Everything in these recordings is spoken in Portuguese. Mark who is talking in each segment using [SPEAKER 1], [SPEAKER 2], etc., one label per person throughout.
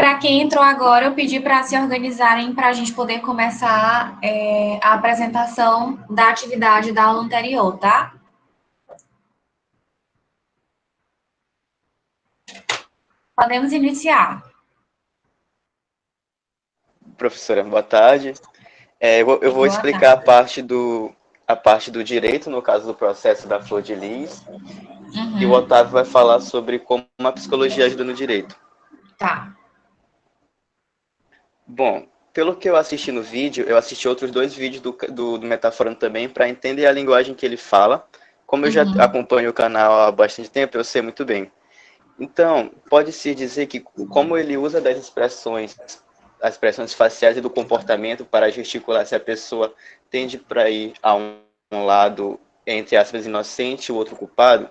[SPEAKER 1] Para quem entrou agora, eu pedi para se organizarem para a gente poder começar a apresentação da atividade da aula anterior, tá? Podemos iniciar.
[SPEAKER 2] Professora, boa tarde. Eu vou
[SPEAKER 1] Boa
[SPEAKER 2] explicar
[SPEAKER 1] tarde.
[SPEAKER 2] a parte do direito, no caso do processo da Flor de Lis, e o
[SPEAKER 1] Uhum.
[SPEAKER 2] Otávio vai falar sobre como a psicologia ajuda no direito.
[SPEAKER 1] Tá.
[SPEAKER 2] Bom, pelo que eu assisti no vídeo, eu assisti outros 2 vídeos do Metaforando também para entender a linguagem que ele fala. Como eu já
[SPEAKER 1] Uhum.
[SPEAKER 2] acompanho o canal há bastante tempo, eu sei muito bem. Então, pode-se dizer que como ele usa das expressões, as expressões faciais e do comportamento para gesticular se a pessoa tende para ir a um lado, entre aspas, inocente, o outro culpado,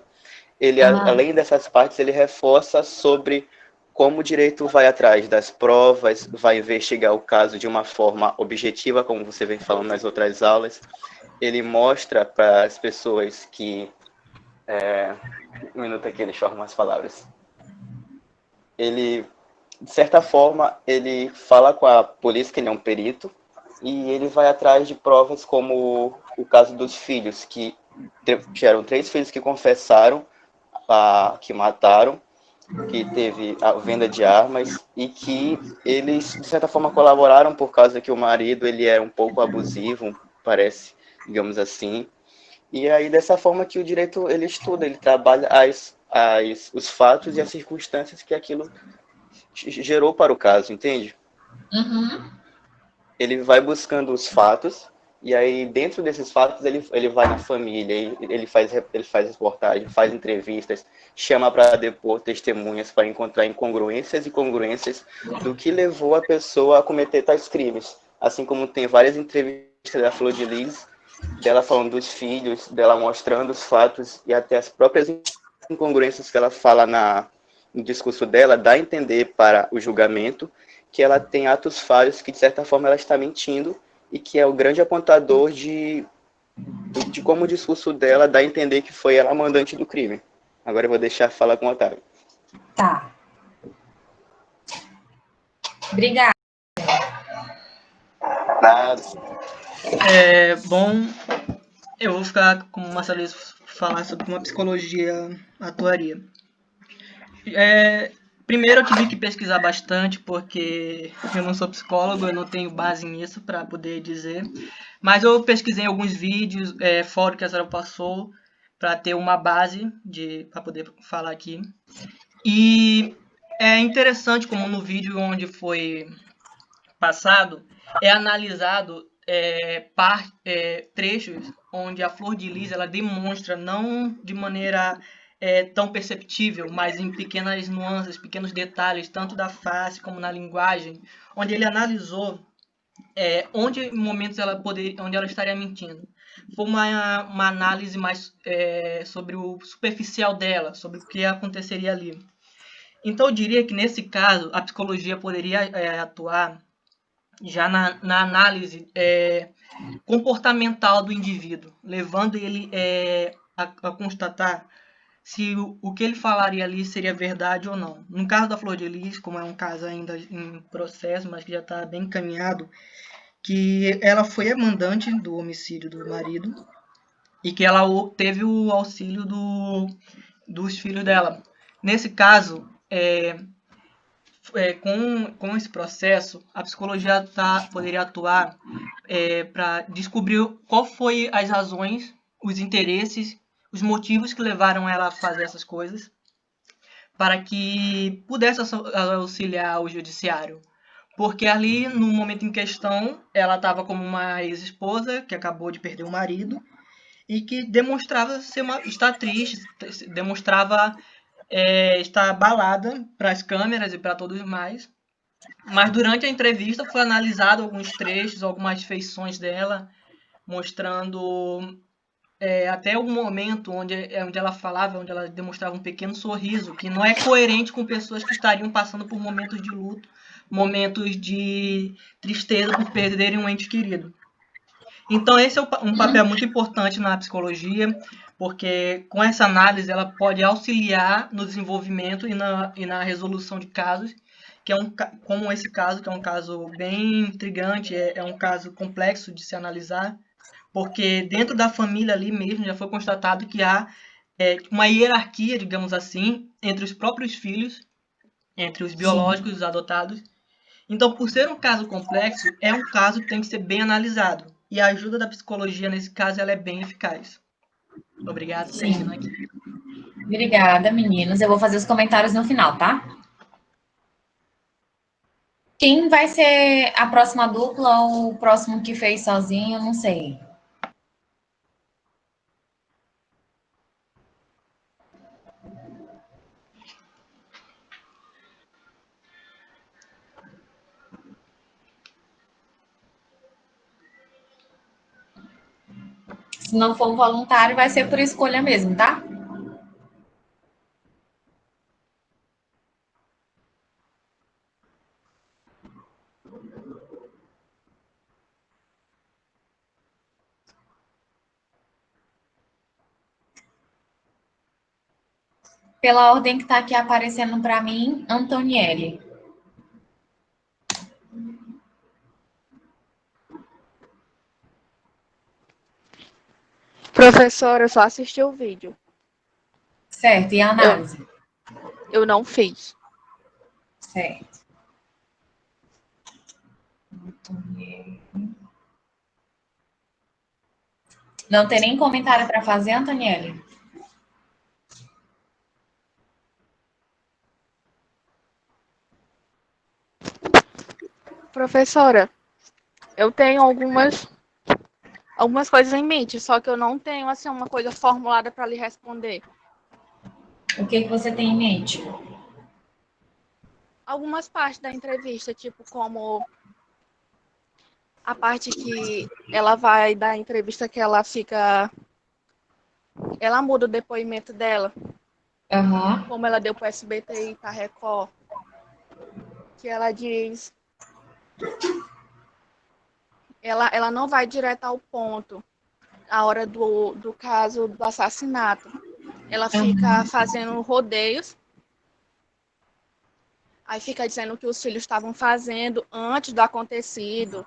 [SPEAKER 2] ele,
[SPEAKER 1] Aham.
[SPEAKER 2] além dessas partes, ele reforça sobre como o direito vai atrás das provas, vai investigar o caso de uma forma objetiva, como você vem falando nas outras aulas. Ele mostra para as pessoas que... Um minuto aqui, deixa eu arrumar as palavras. Ele, de certa forma, ele fala com a polícia, que ele é um perito, e ele vai atrás de provas como o caso dos filhos, que tiveram 3 filhos que confessaram que mataram, que teve a venda de armas e que eles, de certa forma, colaboraram por causa que o marido ele era um pouco abusivo, parece, digamos assim. E aí, dessa forma que o direito ele estuda, ele trabalha os fatos e as circunstâncias que aquilo gerou para o caso, entende?
[SPEAKER 1] Uhum.
[SPEAKER 2] Ele vai buscando os fatos, e aí dentro desses fatos ele vai na família, ele faz reportagem, faz entrevistas, chama para depor testemunhas para encontrar incongruências e congruências do que levou a pessoa a cometer tais crimes. Assim como tem várias entrevistas da Flor de Lis, dela falando dos filhos, dela mostrando os fatos e até as próprias incongruências que ela fala no discurso dela, dá a entender para o julgamento que ela tem atos falhos, que de certa forma ela está mentindo e que é o grande apontador de como o discurso dela dá a entender que foi ela a mandante do crime. Agora eu vou deixar a fala com o Otávio.
[SPEAKER 1] Tá. Obrigada.
[SPEAKER 2] Nada.
[SPEAKER 3] Bom, eu vou ficar com o Marcelo falar sobre como a psicologia atuaria. Primeiro eu tive que pesquisar bastante, porque eu não sou psicólogo, eu não tenho base nisso para poder dizer. Mas eu pesquisei alguns vídeos, fora que a senhora passou, para ter uma base para poder falar aqui. E é interessante como no vídeo onde foi passado, é analisado trechos onde a Flor de Lis ela demonstra, não de maneira tão perceptível, mas em pequenas nuances, pequenos detalhes, tanto da face como na linguagem, onde ele analisou onde em momentos onde ela estaria mentindo. Foi uma análise mais sobre o superficial dela, sobre o que aconteceria ali. Então eu diria que nesse caso a psicologia poderia atuar já na análise comportamental do indivíduo, levando ele a constatar se o que ele falaria ali seria verdade ou não. No caso da Flor de Lis, como é um caso ainda em processo, mas que já está bem encaminhado, que ela foi a mandante do homicídio do marido e que ela teve o auxílio dos filhos dela. Nesse caso, com esse processo, a psicologia poderia atuar para descobrir qual foi as razões, os interesses, os motivos que levaram ela a fazer essas coisas, para que pudesse auxiliar o judiciário. Porque ali, no momento em questão, ela estava como uma ex-esposa que acabou de perder o marido e que demonstrava estar triste, demonstrava estar abalada para as câmeras e para todos mais. Mas durante a entrevista foi analisado alguns trechos, algumas feições dela, mostrando até o momento onde ela falava, onde ela demonstrava um pequeno sorriso, que não é coerente com pessoas que estariam passando por momentos de luto, momentos de tristeza por perderem um ente querido. Então esse é um papel muito importante na psicologia, porque com essa análise ela pode auxiliar no desenvolvimento e na resolução de casos que como esse caso, que é um caso bem intrigante, é um caso complexo de se analisar, porque dentro da família ali mesmo já foi constatado que há uma hierarquia, digamos assim, entre os próprios filhos, entre os biológicos e os adotados. Então, por ser um caso complexo, é um caso que tem que ser bem analisado. E a ajuda da psicologia, nesse caso, ela é bem eficaz. Obrigado, termino aqui.
[SPEAKER 1] Obrigada, meninos. Eu vou fazer os comentários no final, tá? Quem vai ser a próxima dupla ou o próximo que fez sozinho? Eu não sei. Se não for voluntário, vai ser por escolha mesmo, tá? Pela ordem que tá aqui aparecendo para mim, Antonielli.
[SPEAKER 4] Professora, eu só assisti o vídeo.
[SPEAKER 1] Certo, e a análise?
[SPEAKER 4] Eu não fiz.
[SPEAKER 1] Certo. Antonielli. Não tem nem comentário para fazer, Antonielli?
[SPEAKER 4] Professora, eu tenho algumas coisas em mente, só que eu não tenho assim uma coisa formulada para lhe responder.
[SPEAKER 1] O que você tem em mente?
[SPEAKER 4] Algumas partes da entrevista, tipo como a parte que ela vai dar a entrevista que ela muda o depoimento dela,
[SPEAKER 1] Aham.
[SPEAKER 4] como ela deu para o SBT e para a Record, que ela diz, ela não vai direto ao ponto, a hora do caso do assassinato. Ela fica fazendo rodeios, aí fica dizendo o que os filhos estavam fazendo antes do acontecido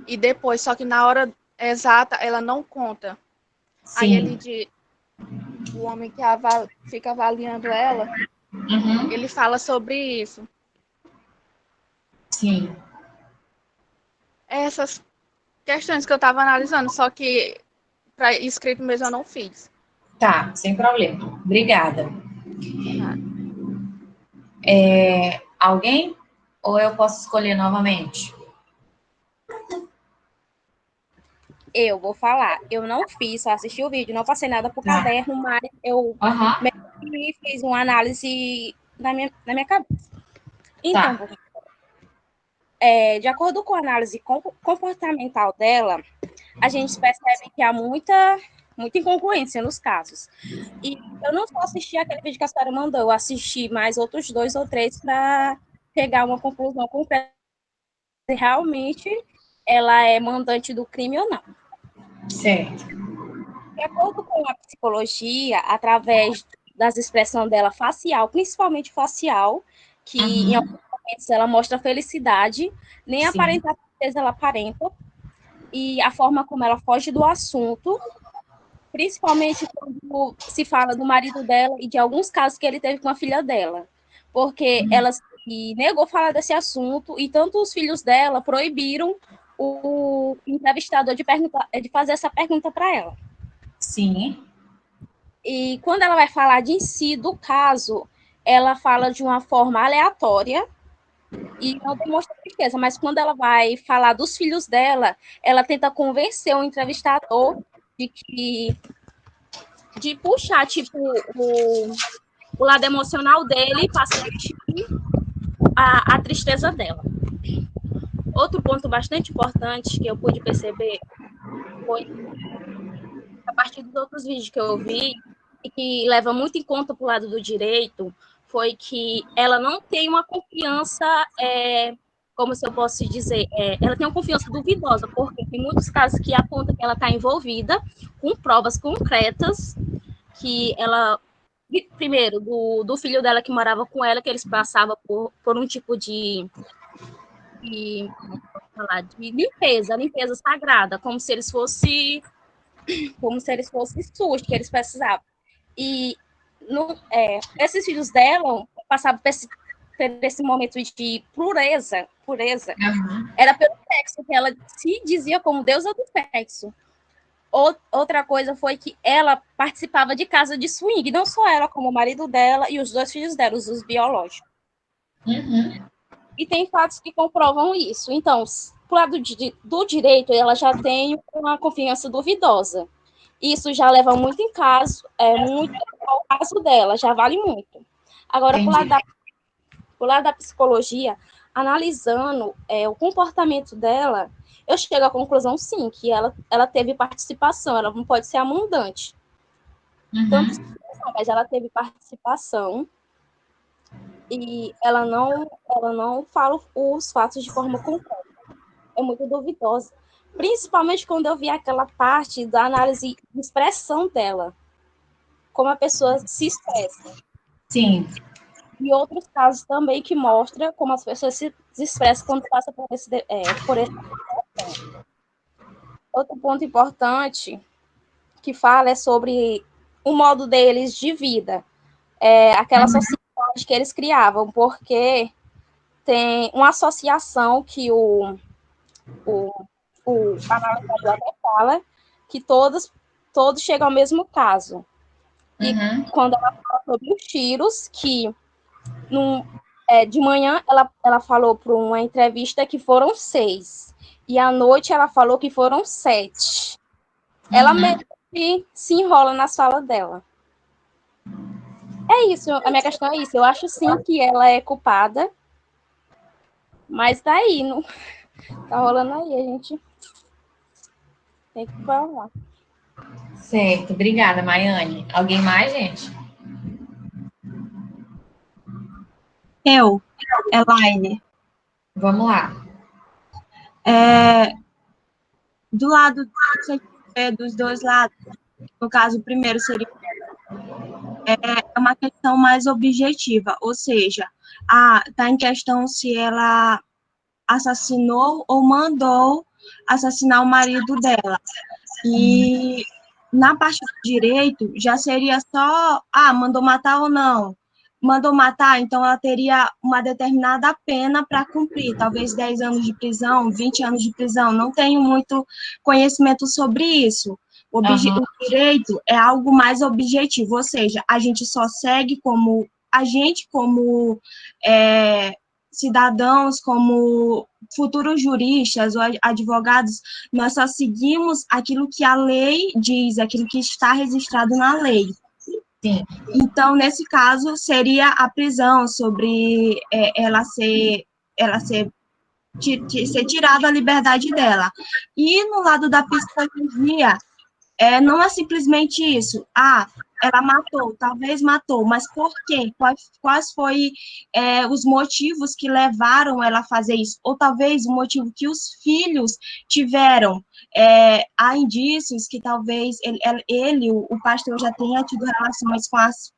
[SPEAKER 4] e depois, só que na hora exata ela não conta.
[SPEAKER 1] Sim.
[SPEAKER 4] Aí ele diz, o homem que fica avaliando ela, ele fala sobre isso.
[SPEAKER 1] Sim.
[SPEAKER 4] Essas questões que eu estava analisando, só que para escrito mesmo eu não fiz.
[SPEAKER 1] Tá, sem problema. Obrigada. Alguém? Ou eu posso escolher novamente?
[SPEAKER 5] Eu vou falar. Eu não fiz, só assisti o vídeo, não passei nada por caderno, mas eu fiz uma análise na minha cabeça. Então, de acordo com a análise comportamental dela, a gente percebe que há muita incongruência nos casos. E eu não só assisti aquele vídeo que a senhora mandou, eu assisti mais outros 2 ou 3 para pegar uma conclusão concreta se realmente ela é mandante do crime ou não.
[SPEAKER 1] Certo.
[SPEAKER 5] De acordo com a psicologia, através das expressões dela facial, principalmente facial, que em alguns momentos ela mostra felicidade, nem aparenta tristeza ela aparenta, e a forma como ela foge do assunto, principalmente quando se fala do marido dela e de alguns casos que ele teve com a filha dela, porque ela se negou a falar desse assunto e tanto os filhos dela proibiram o entrevistador de fazer essa pergunta para ela.
[SPEAKER 1] Sim.
[SPEAKER 5] E quando ela vai falar de si, do caso, ela fala de uma forma aleatória e não demonstra tristeza, mas quando ela vai falar dos filhos dela, ela tenta convencer o entrevistador de puxar, tipo, o lado emocional dele para sentir a tristeza dela. Outro ponto bastante importante que eu pude perceber foi, a partir dos outros vídeos que eu vi, e que leva muito em conta para o lado do direito, foi que ela não tem uma confiança, como se eu posso dizer, ela tem uma confiança duvidosa, porque tem muitos casos que apontam que ela está envolvida com provas concretas, que ela primeiro, do filho dela que morava com ela, que eles passavam por um tipo de limpeza sagrada, como se eles fossem SUS que eles precisavam. E esses filhos dela passavam por esse momento de pureza, era pelo sexo, que ela se dizia como deusa do sexo. Outra coisa foi que ela participava de casa de swing, não só ela, como o marido dela e os 2 filhos dela, os biológicos. E tem fatos que comprovam isso. Então, pro lado do direito, ela já tem uma confiança duvidosa. Isso já leva muito em caso, muito ao caso dela, já vale muito. Agora, pro lado da psicologia, analisando o comportamento dela, eu chego à conclusão, sim, que ela teve participação, ela não pode ser a mandante. Mas ela teve participação e ela não fala os fatos de forma completa. É muito duvidosa. Principalmente quando eu vi aquela parte da análise de expressão dela, como a pessoa se expressa.
[SPEAKER 1] Sim.
[SPEAKER 5] E outros casos também que mostram como as pessoas se expressam quando passam por esse situação. Outro ponto importante que fala é sobre o modo deles de vida, aquela sociedade que eles criavam, porque tem uma associação que o analisador até fala que todos chegam ao mesmo caso. E quando ela fala sobre os tiros, que de manhã ela falou para uma entrevista que foram 6, e à noite ela falou que foram 7. Ela mesmo se enrola na fala dela. É isso, a minha questão é isso. Eu acho sim que ela é culpada, mas daí, não tá rolando aí, a gente tem que falar.
[SPEAKER 1] Certo, obrigada, Maiane. Alguém mais, gente?
[SPEAKER 6] Eu, Elaine.
[SPEAKER 1] Vamos lá.
[SPEAKER 6] Do lado dos 2 lados, no caso, o primeiro seria uma questão mais objetiva, ou seja, está em questão se ela assassinou ou mandou assassinar o marido dela. E na parte do direito, já seria só, mandou matar ou não. Mandou matar, então ela teria uma determinada pena para cumprir, talvez 10 anos de prisão, 20 anos de prisão. Não tenho muito conhecimento sobre isso. O direito é algo mais objetivo, ou seja, a gente só segue como cidadãos, como futuros juristas ou advogados, nós só seguimos aquilo que a lei diz, aquilo que está registrado na lei.
[SPEAKER 1] Sim.
[SPEAKER 6] Então, nesse caso, seria a prisão sobre ela ser tirada a liberdade dela. E no lado da psicologia, não é simplesmente isso. Ela matou, talvez matou, mas por quê? Quais foram os motivos que levaram ela a fazer isso? Ou talvez o motivo que os filhos tiveram. Há indícios que talvez o pastor, já tenha tido relações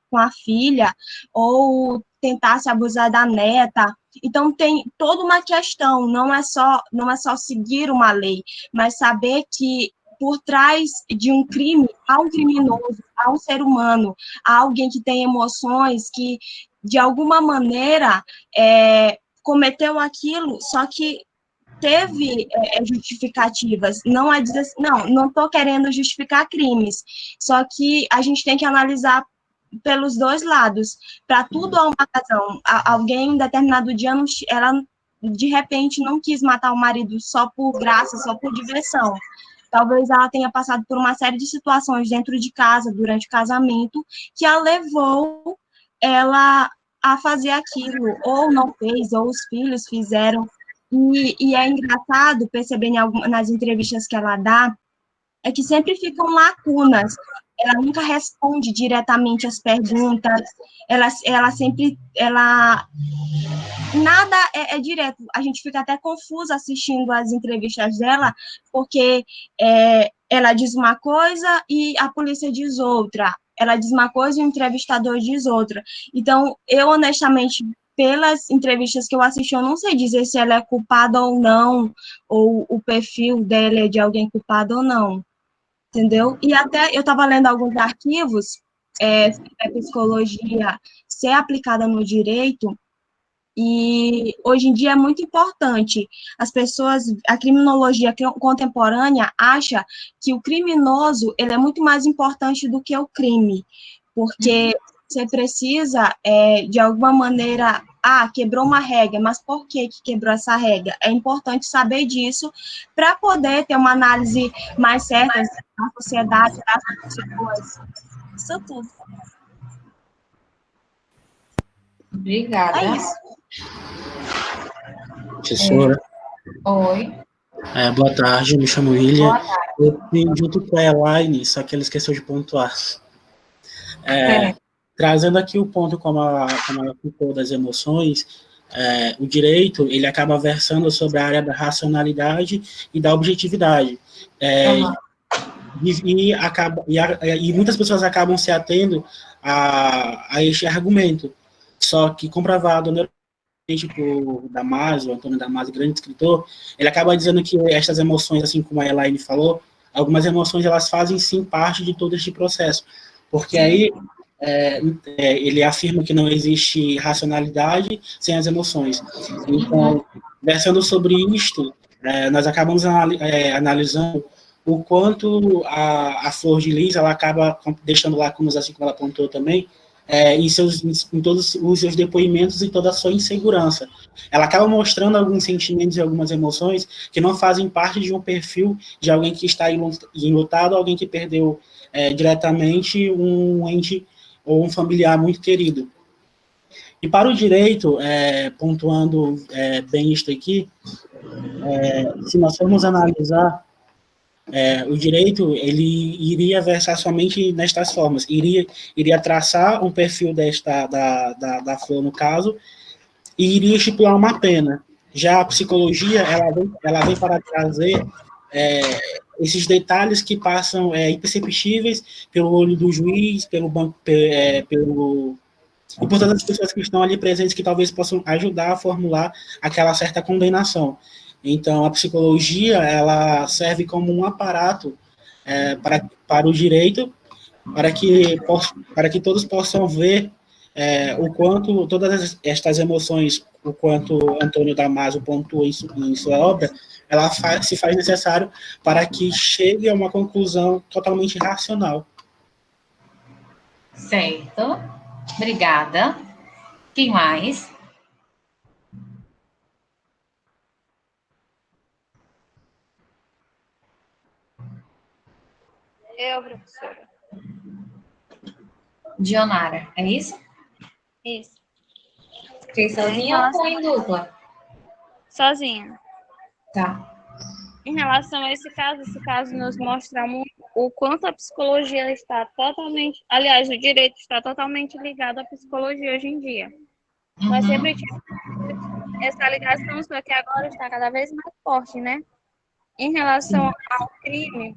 [SPEAKER 6] com a filha, ou tentasse abusar da neta. Então, tem toda uma questão, não é só seguir uma lei, mas saber que por trás de um crime, há um criminoso, há um ser humano, há alguém que tem emoções, que, de alguma maneira, cometeu aquilo, só que teve justificativas. Não é dizer assim, não estou querendo justificar crimes, só que a gente tem que analisar pelos 2 lados. Para tudo há uma razão. Alguém, em determinado dia, ela, de repente, não quis matar o marido só por graça, só por diversão. Talvez ela tenha passado por uma série de situações dentro de casa, durante o casamento, que a levou ela a fazer aquilo, ou não fez, ou os filhos fizeram. E é engraçado perceber nas entrevistas que ela dá, é que sempre ficam lacunas. Ela nunca responde diretamente as perguntas, nada é direto. A gente fica até confusa assistindo as entrevistas dela, porque ela diz uma coisa e a polícia diz outra. ela diz uma coisa e o entrevistador diz outra. Então, eu, honestamente, pelas entrevistas que eu assisti, eu não sei dizer se ela é culpada ou não, ou o perfil dela é de alguém culpado ou não, entendeu? E até eu estava lendo alguns arquivos sobre a psicologia ser aplicada no direito, e hoje em dia é muito importante. As pessoas, a criminologia contemporânea acha que o criminoso ele é muito mais importante do que o crime, porque você precisa, de alguma maneira, quebrou uma regra, mas por que quebrou essa regra? É importante saber disso para poder ter uma análise mais certa da sociedade, das pessoas. Isso tudo.
[SPEAKER 1] Obrigada.
[SPEAKER 6] É isso.
[SPEAKER 7] Professora,
[SPEAKER 1] Oi.
[SPEAKER 7] boa tarde, me chamo William.
[SPEAKER 1] Boa tarde.
[SPEAKER 7] Eu vim junto com a Elaine, só que ela esqueceu de pontuar. Trazendo aqui o ponto, como ela citou, das emoções, o direito, ele acaba versando sobre a área da racionalidade e da objetividade. E muitas pessoas acabam se atendo a este argumento. Só que, comprovado por Damasio, Antônio Damasio, grande escritor, ele acaba dizendo que estas emoções, assim como a Elaine falou, algumas emoções, elas fazem, sim, parte de todo este processo. Porque aí, ele afirma que não existe racionalidade sem as emoções. Então, versando sobre isto, nós acabamos analisando o quanto a Flor de Lis, ela acaba deixando lacunas, assim como ela apontou também, em todos os seus depoimentos e toda a sua insegurança. Ela acaba mostrando alguns sentimentos e algumas emoções que não fazem parte de um perfil de alguém que está enlutado, alguém que perdeu diretamente um ente ou um familiar muito querido. E para o direito, pontuando bem isto aqui, se nós formos analisar, o direito, ele iria versar somente nestas formas, iria traçar um perfil da Flor, no caso, e iria estipular uma pena. Já a psicologia, ela vem para trazer esses detalhes que passam imperceptíveis pelo olho do juiz, pelo banco, e por todas as pessoas que estão ali presentes, que talvez possam ajudar a formular aquela certa condenação. Então, a psicologia, ela serve como um aparato para o direito, para que todos possam ver o quanto todas estas emoções, o quanto Antônio Damasio pontua em sua obra, ela se faz necessário para que chegue a uma conclusão totalmente racional.
[SPEAKER 1] Certo. Obrigada. Quem mais?
[SPEAKER 8] Eu, professora.
[SPEAKER 1] Dionara, é isso?
[SPEAKER 8] Isso.
[SPEAKER 1] Fez sozinha ou em dupla?
[SPEAKER 8] Sozinha.
[SPEAKER 1] Tá.
[SPEAKER 8] Em relação a esse caso nos mostra muito o quanto a psicologia está totalmente, aliás, o direito está totalmente ligado à psicologia hoje em dia. Mas sempre tive essa ligação, só que agora está cada vez mais forte, né? Em relação ao crime,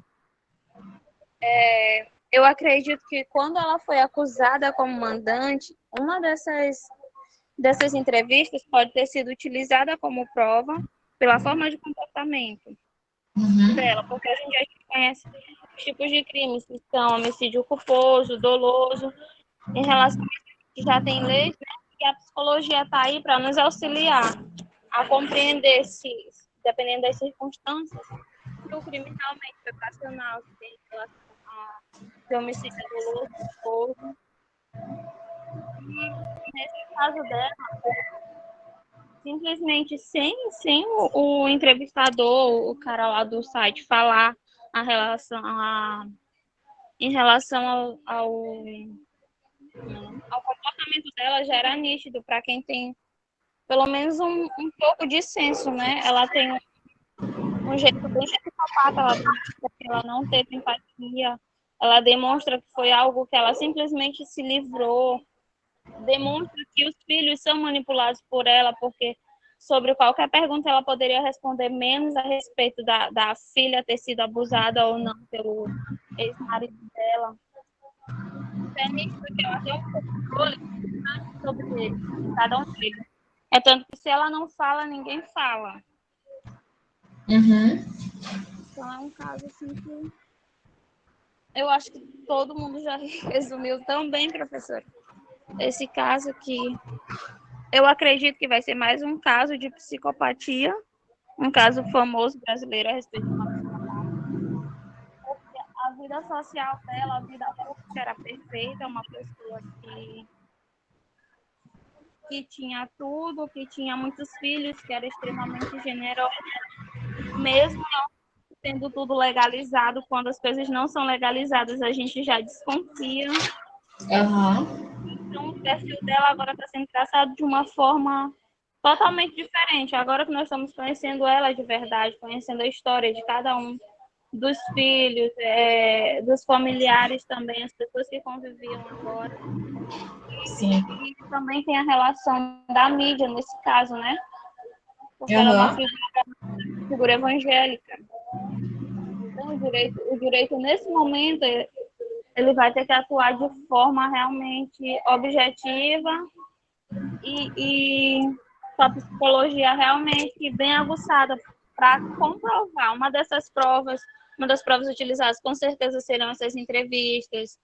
[SPEAKER 8] eu acredito que quando ela foi acusada como mandante, uma dessas entrevistas pode ter sido utilizada como prova pela forma de comportamento dela, porque hoje em dia a gente conhece os tipos de crimes que são homicídio culposo, doloso. Em relação a isso, já tem leis, né, e a psicologia está aí para nos auxiliar a compreender se, dependendo das circunstâncias, se o crime realmente foi passional, se tem relação a homicídio doloso, culposo. E nesse caso dela, simplesmente sem o entrevistador, o cara lá do site, falar em relação ao comportamento dela, já era nítido para quem tem pelo menos um pouco de senso, né? Ela tem um jeito bem psicopata, ela não teve empatia, ela demonstra que foi algo que ela simplesmente se livrou, demonstra que os filhos são manipulados por ela, porque sobre qualquer pergunta ela poderia responder menos a respeito da filha ter sido abusada ou não pelo ex-marido dela. é nítido que ela tem um controle sobre ele, cada um deles. É tanto que se ela não fala, ninguém fala.
[SPEAKER 1] Uhum.
[SPEAKER 8] Então é um caso assim que eu acho que todo mundo já resumiu tão bem, professor. Esse caso que eu acredito que vai ser mais um caso de psicopatia, um caso famoso brasileiro a respeito de uma psicopata. Porque a vida social dela, a vida pública era perfeita, uma pessoa que tinha tudo, que tinha muitos filhos, que era extremamente generosa, mesmo tendo tudo legalizado, quando as coisas não são legalizadas, a gente já desconfia.
[SPEAKER 1] Uhum.
[SPEAKER 8] Então, o perfil dela agora está sendo traçado de uma forma totalmente diferente. Agora que nós estamos conhecendo ela de verdade, conhecendo a história de cada um, dos filhos, dos familiares também, as pessoas que conviviam agora.
[SPEAKER 1] Sim.
[SPEAKER 8] E também tem a relação da mídia nesse caso, né? Porque ela é uma figura evangélica. Então, o direito, nesse momento, ele vai ter que atuar de forma realmente objetiva e com a psicologia realmente bem aguçada para comprovar. Uma das provas utilizadas com certeza serão essas entrevistas,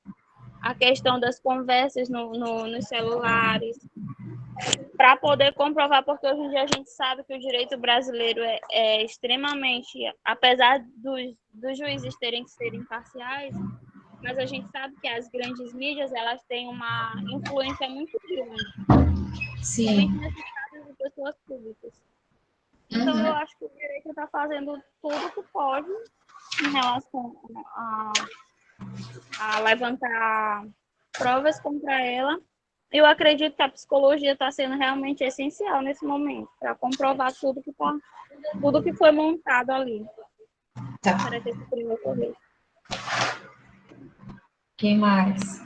[SPEAKER 8] a questão das conversas nos celulares, para poder comprovar, porque hoje em dia a gente sabe que o direito brasileiro é extremamente, apesar dos juízes terem que ser imparciais, mas a gente sabe que as grandes mídias, elas têm uma influência muito grande.
[SPEAKER 1] Sim.
[SPEAKER 8] Principalmente nesses casos de pessoas públicas. Então, eu acho que o direito está fazendo tudo que pode em relação a levantar provas contra ela. Eu acredito que a psicologia está sendo realmente essencial nesse momento, para comprovar tudo que foi montado ali.
[SPEAKER 1] Tá.
[SPEAKER 8] Para ter esse primeiro ocorrido.
[SPEAKER 1] Quem mais?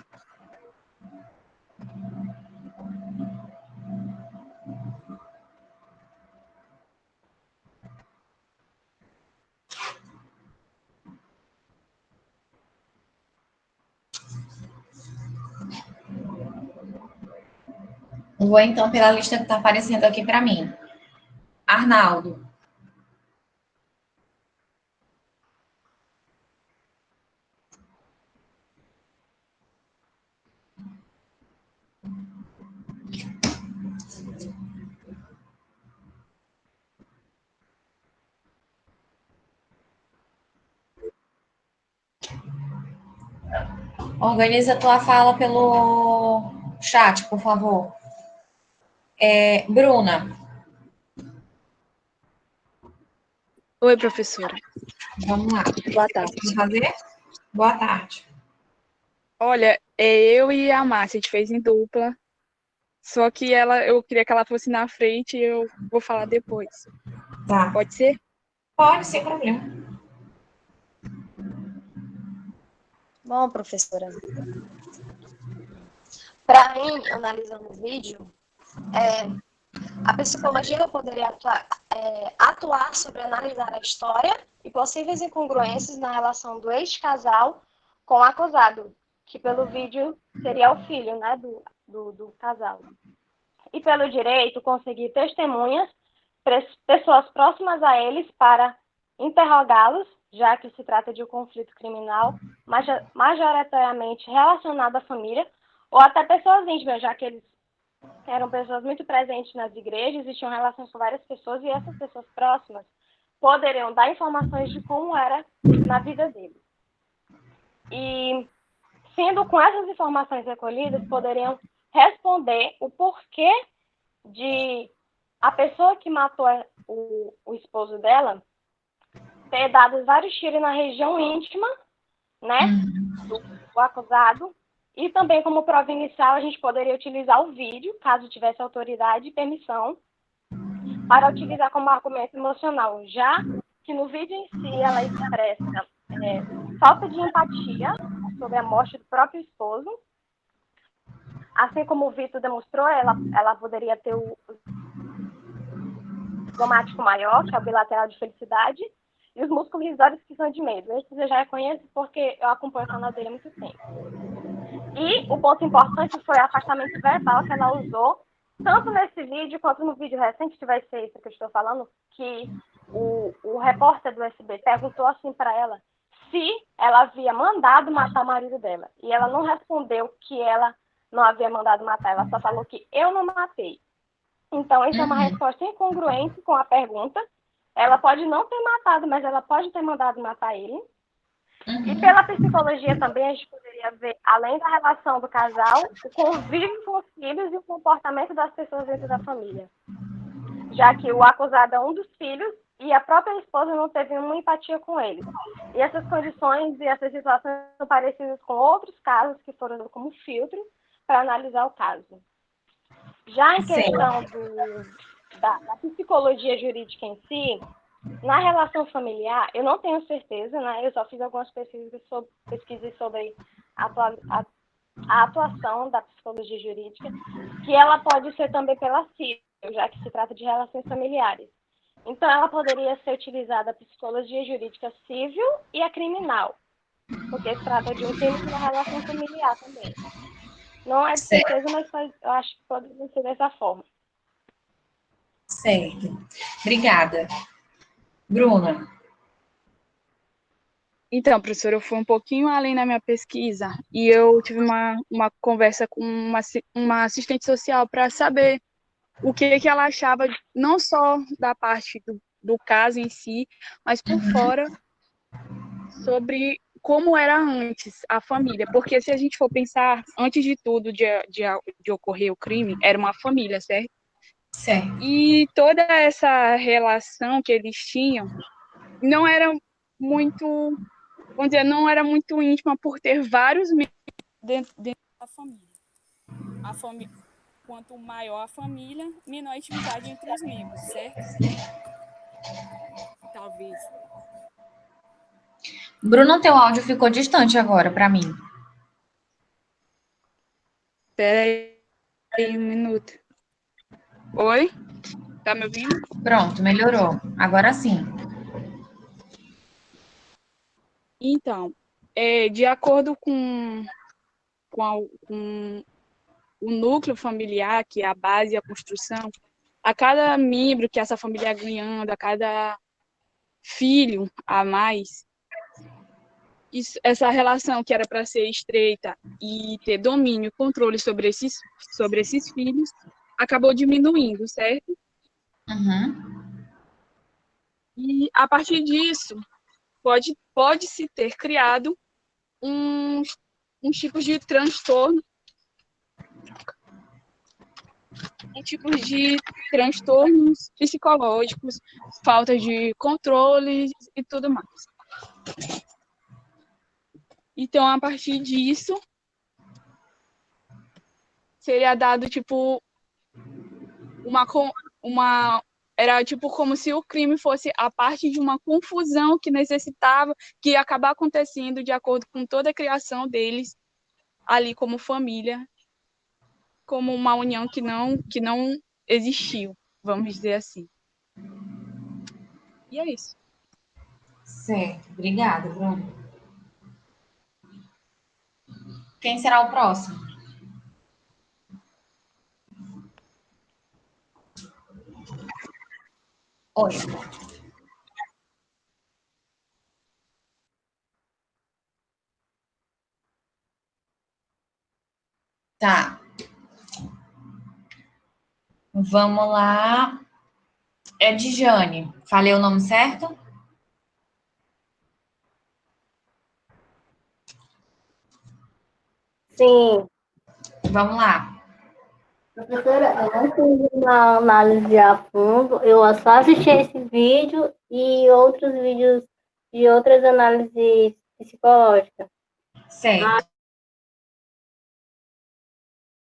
[SPEAKER 1] Vou então pela lista que está aparecendo aqui para mim. Arnaldo. Organiza a tua fala pelo chat, por favor. Bruna.
[SPEAKER 4] Oi, professora.
[SPEAKER 1] Vamos lá.
[SPEAKER 4] Boa tarde.
[SPEAKER 1] Vamos fazer? Boa tarde.
[SPEAKER 4] Olha, eu e a Márcia, a gente fez em dupla. Só que eu queria que ela fosse na frente e eu vou falar depois.
[SPEAKER 1] Tá.
[SPEAKER 4] Pode ser?
[SPEAKER 1] Pode, sem problema.
[SPEAKER 9] Bom, professora, para mim, analisando o vídeo, a psicologia poderia atuar sobre analisar a história e possíveis incongruências na relação do ex-casal com o acusado, que pelo vídeo seria o filho, né, do casal. E pelo direito, conseguir testemunhas, pessoas próximas a eles para interrogá-los, já que se trata de um conflito criminal majoritariamente relacionado à família, ou até pessoas íntimas, já que eles eram pessoas muito presentes nas igrejas e tinham relações com várias pessoas, e essas pessoas próximas poderiam dar informações de como era na vida deles. E, sendo com essas informações recolhidas, poderiam responder o porquê de a pessoa que matou o esposo dela ter dado vários tiros na região íntima, né, do acusado, e também como prova inicial a gente poderia utilizar o vídeo, caso tivesse autoridade e permissão, para utilizar como argumento emocional, já que no vídeo em si ela expressa falta de empatia sobre a morte do próprio esposo. Assim como o Vitor demonstrou, ela poderia ter o somático maior, que é o bilateral de felicidade, e os músculos risórios que são de medo. Esses eu já conheço porque eu acompanho o canal dele há muito tempo. E o ponto importante foi o afastamento verbal que ela usou, tanto nesse vídeo quanto no vídeo recente, que vai ser isso que eu estou falando, que o repórter do SB perguntou assim para ela se ela havia mandado matar o marido dela. E ela não respondeu que ela não havia mandado matar, ela só falou que eu não matei. Então, isso é uma resposta incongruente com a pergunta. Ela pode não ter matado, mas ela pode ter mandado matar ele. E pela psicologia também, a gente poderia ver, além da relação do casal, o convívio com os filhos e o comportamento das pessoas dentro da família. Já que o acusado é um dos filhos e a própria esposa não teve uma empatia com ele. E essas condições e essas situações são parecidas com outros casos que foram usados como filtro para analisar o caso. Já em questão da psicologia jurídica em si, na relação familiar, eu não tenho certeza, né? Eu só fiz algumas pesquisas sobre a atuação da psicologia jurídica, que ela pode ser também pela civil, já que se trata de relações familiares. Então, ela poderia ser utilizada a psicologia jurídica civil e a criminal, porque se trata de um crime de uma relação familiar também. Não é de certeza, mas eu acho que pode ser dessa forma.
[SPEAKER 1] Certo. Obrigada. Bruna.
[SPEAKER 4] Então, professora, eu fui um pouquinho além na minha pesquisa e eu tive uma conversa com uma assistente social para saber o que ela achava, não só da parte do caso em si, mas por fora, sobre como era antes a família. Porque se a gente for pensar, antes de tudo, de ocorrer o crime, era uma família, certo?
[SPEAKER 1] Certo.
[SPEAKER 4] E toda essa relação que eles tinham não era muito, vamos dizer, não era muito íntima por ter vários membros dentro da família. Quanto maior a família, menor a intimidade entre os membros, certo? Talvez.
[SPEAKER 1] Bruno, teu áudio ficou distante agora para mim.
[SPEAKER 4] Espera aí um minuto. Oi? Tá me ouvindo?
[SPEAKER 1] Pronto, melhorou. Agora sim.
[SPEAKER 4] Então, de acordo com o núcleo familiar, que é a base e a construção, a cada membro que essa família ia ganhando, a cada filho a mais, essa relação que era para ser estreita e ter domínio e controle sobre esses filhos, acabou diminuindo, certo? E, a partir disso, pode-se ter criado uns tipos de transtorno, tipos de transtornos psicológicos, falta de controle e tudo mais. Então, a partir disso, seria dado, tipo, era tipo como se o crime fosse a parte de uma confusão que necessitava, que ia acabar acontecendo de acordo com toda a criação deles ali como família, como uma união que não existiu, vamos dizer assim. E é isso.
[SPEAKER 1] Certo. Obrigada, Bruno. Quem será o próximo? Oi. Tá. Vamos lá. É Dijane. Falei o nome certo?
[SPEAKER 10] Sim.
[SPEAKER 1] Vamos lá.
[SPEAKER 10] Professora, eu não fiz uma análise a fundo, eu só assisti esse vídeo e outros vídeos de outras análises psicológicas.
[SPEAKER 1] Certo.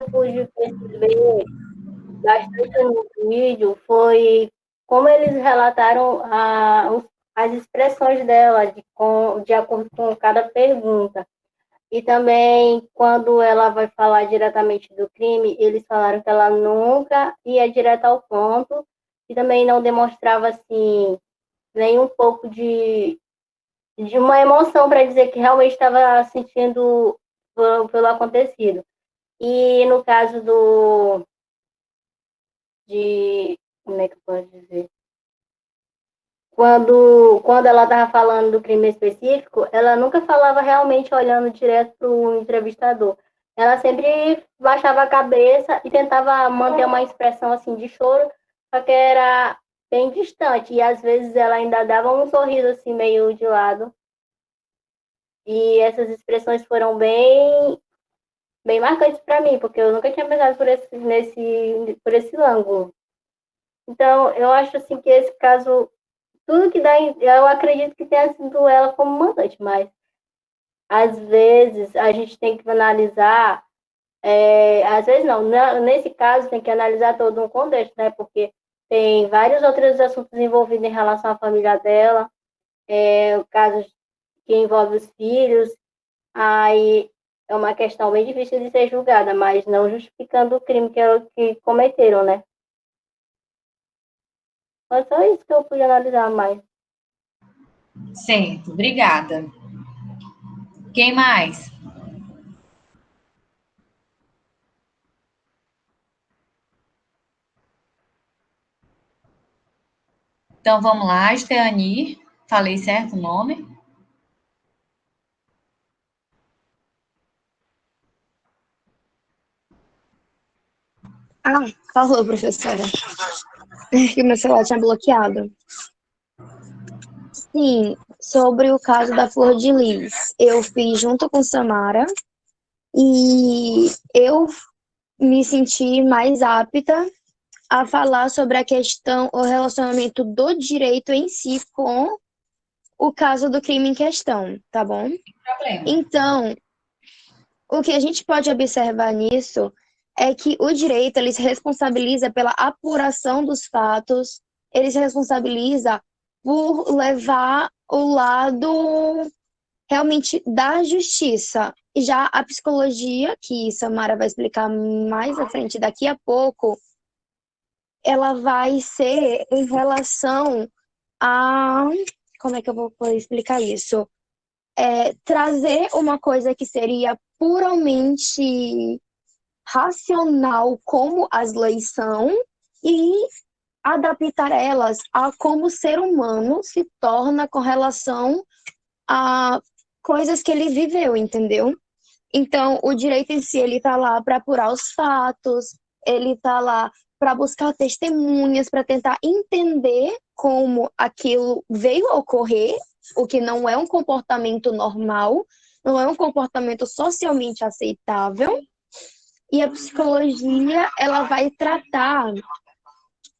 [SPEAKER 10] Eu pude perceber bastante no vídeo foi como eles relataram as expressões dela, de acordo com cada pergunta. E também, quando ela vai falar diretamente do crime, eles falaram que ela nunca ia direto ao ponto e também não demonstrava, assim, nem um pouco de uma emoção para dizer que realmente estava sentindo pelo acontecido. E no caso como é que eu posso dizer? Quando ela estava falando do crime específico, ela nunca falava realmente olhando direto para o entrevistador. Ela sempre baixava a cabeça e tentava manter uma expressão assim de choro, só que era bem distante. E às vezes ela ainda dava um sorriso assim meio de lado. E essas expressões foram bem marcantes para mim, porque eu nunca tinha pensado por esse ângulo. Então, eu acho assim que esse caso, tudo que dá, eu acredito que tenha sido ela como mandante, mas às vezes a gente tem que analisar, às vezes não, nesse caso tem que analisar todo um contexto, né? Porque tem vários outros assuntos envolvidos em relação à família dela, o caso que envolve os filhos, aí é uma questão bem difícil de ser julgada, mas não justificando o crime que cometeram, né? Mas só isso que eu pude analisar mais.
[SPEAKER 1] Certo, obrigada. Quem mais? Então vamos lá, Esteani. Falei certo o nome?
[SPEAKER 11] Ah, falou, professora. Que meu celular tinha bloqueado. Sim, sobre o caso da Flor de Lis, eu fiz junto com Samara e eu me senti mais apta a falar sobre a questão, o relacionamento do direito em si com o caso do crime em questão, tá bom?
[SPEAKER 1] Problema.
[SPEAKER 11] Então, o que a gente pode observar nisso é que o direito ele se responsabiliza pela apuração dos fatos, ele se responsabiliza por levar o lado realmente da justiça. E já a psicologia, que Samara vai explicar mais à frente daqui a pouco, ela vai ser em relação a... Como é que eu vou poder explicar isso? Trazer uma coisa que seria puramente racional, como as leis são, e adaptar elas a como o ser humano se torna com relação a coisas que ele viveu, entendeu? Então, o direito em si, ele está lá para apurar os fatos, ele está lá para buscar testemunhas, para tentar entender como aquilo veio a ocorrer, o que não é um comportamento normal, não é um comportamento socialmente aceitável. E a psicologia, ela vai tratar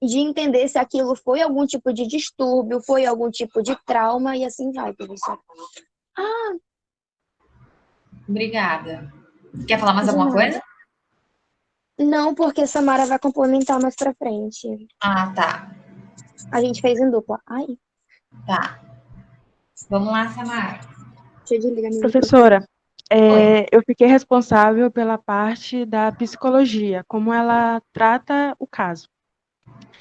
[SPEAKER 11] de entender se aquilo foi algum tipo de distúrbio, foi algum tipo de trauma, e assim vai, professor.
[SPEAKER 1] Obrigada. Quer falar mais alguma coisa?
[SPEAKER 11] Não, porque Samara vai complementar mais pra frente.
[SPEAKER 1] Ah, tá.
[SPEAKER 11] A gente fez em dupla. Ai,
[SPEAKER 1] Tá. Vamos lá, Samara.
[SPEAKER 11] deixa eu desligar meu
[SPEAKER 12] Professora,
[SPEAKER 1] Oi.
[SPEAKER 12] eu fiquei responsável pela parte da psicologia, como ela trata o caso.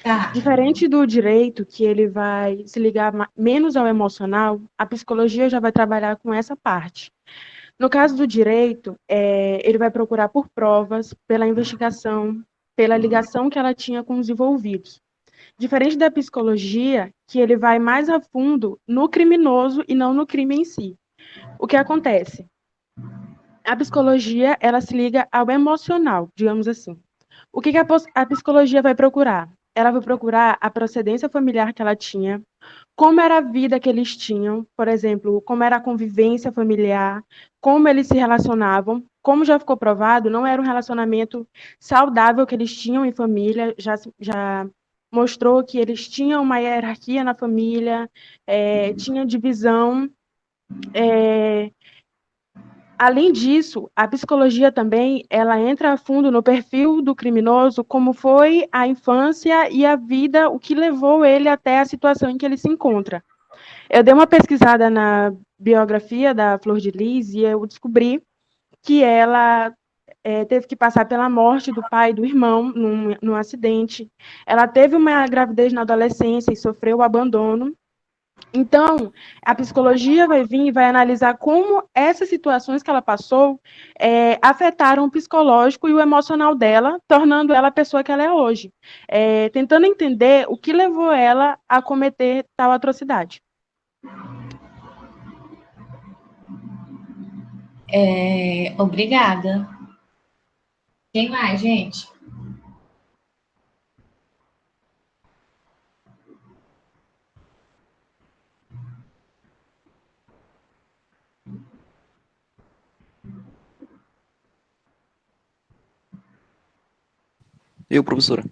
[SPEAKER 1] Tá.
[SPEAKER 12] Diferente do direito, que ele vai se ligar menos ao emocional, a psicologia já vai trabalhar com essa parte. No caso do direito, ele vai procurar por provas, pela investigação, pela ligação que ela tinha com os envolvidos. Diferente da psicologia, que ele vai mais a fundo no criminoso e não no crime em si. O que acontece? A psicologia, ela se liga ao emocional, digamos assim. O que a psicologia vai procurar? Ela vai procurar a procedência familiar que ela tinha, como era a vida que eles tinham, por exemplo, como era a convivência familiar, como eles se relacionavam. Como já ficou provado, não era um relacionamento saudável que eles tinham em família, já mostrou que eles tinham uma hierarquia na família, tinha divisão. Além disso, a psicologia também, ela entra a fundo no perfil do criminoso, como foi a infância e a vida, o que levou ele até a situação em que ele se encontra. Eu dei uma pesquisada na biografia da Flor de Lis e eu descobri que ela teve que passar pela morte do pai e do irmão num acidente. Ela teve uma gravidez na adolescência e sofreu o abandono. Então, a psicologia vai vir e vai analisar como essas situações que ela passou afetaram o psicológico e o emocional dela, tornando ela a pessoa que ela é hoje, tentando entender o que levou ela a cometer tal atrocidade.
[SPEAKER 1] Obrigada. Quem mais, gente?
[SPEAKER 13] Eu, professora.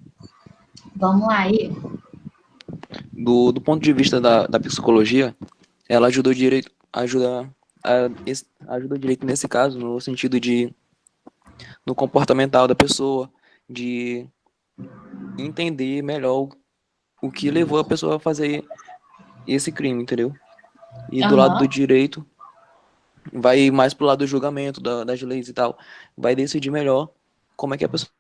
[SPEAKER 1] Vamos lá, aí.
[SPEAKER 13] Do ponto de vista da psicologia, ela ajuda o direito, ajuda o direito nesse caso, no sentido no comportamental da pessoa, de entender melhor o que levou a pessoa a fazer esse crime, entendeu? E do lado do direito, vai mais pro lado do julgamento, das leis e tal, vai decidir melhor como é que a pessoa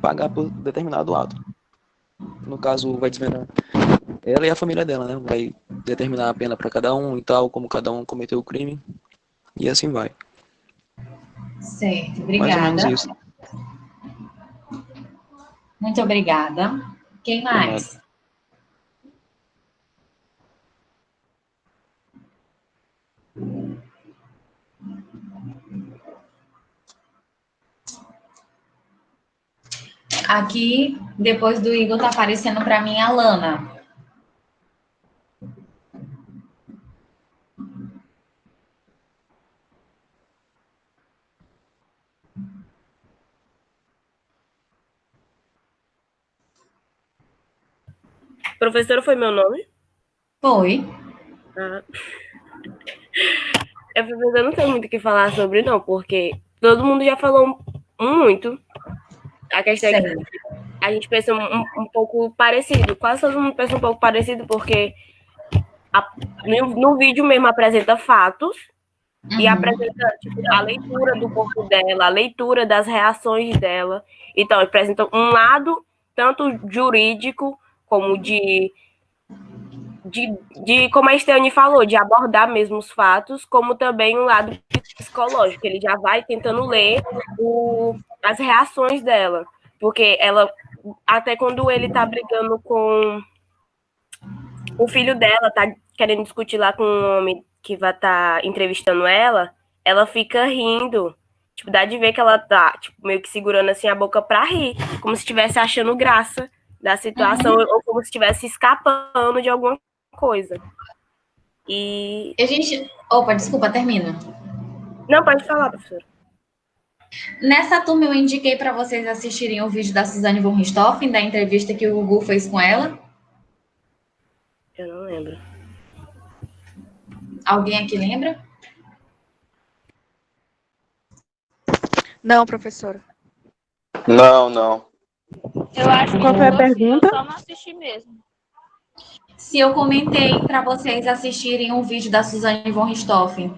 [SPEAKER 13] pagar por determinado ato. No caso, vai desvendar ela e a família dela, né? Vai determinar a pena para cada um e tal, como cada um cometeu o crime, e assim vai.
[SPEAKER 1] Certo, obrigada.
[SPEAKER 13] Mais ou menos isso.
[SPEAKER 1] Muito obrigada. Quem mais? Aqui, depois do Igor, tá aparecendo para mim a Lana.
[SPEAKER 14] Professora, foi meu nome?
[SPEAKER 1] Foi.
[SPEAKER 14] Ah. Eu não tenho muito o que falar sobre, não, porque todo mundo já falou muito. A questão é que a gente pensa um pouco parecido. Quase todo mundo pensa um pouco parecido, porque no vídeo mesmo apresenta fatos e apresenta a leitura do corpo dela, a leitura das reações dela. Então, apresenta um lado tanto jurídico como de como a Esteane falou, de abordar mesmo os fatos, como também um lado psicológico. Ele já vai tentando ler as reações dela. Porque ela, até quando ele tá brigando com o filho dela, tá querendo discutir lá com um homem que vai estar entrevistando ela fica rindo. Tipo, dá de ver que ela tá, tipo, meio que segurando assim a boca pra rir, como se estivesse achando graça da situação, ou como se estivesse escapando de alguma coisa. E
[SPEAKER 1] a gente... Opa, desculpa, termina.
[SPEAKER 14] Não, pode falar, professora.
[SPEAKER 1] Nessa turma eu indiquei para vocês assistirem o vídeo da Suzane von Richthofen, da entrevista que o Gugu fez com ela.
[SPEAKER 14] Eu não lembro.
[SPEAKER 1] Alguém aqui lembra?
[SPEAKER 4] Não, professora.
[SPEAKER 2] Não.
[SPEAKER 8] Eu acho que
[SPEAKER 12] Qual foi a pergunta?
[SPEAKER 8] Eu só não assisti mesmo.
[SPEAKER 1] Se eu comentei para vocês assistirem um vídeo da Suzane von Richthofen.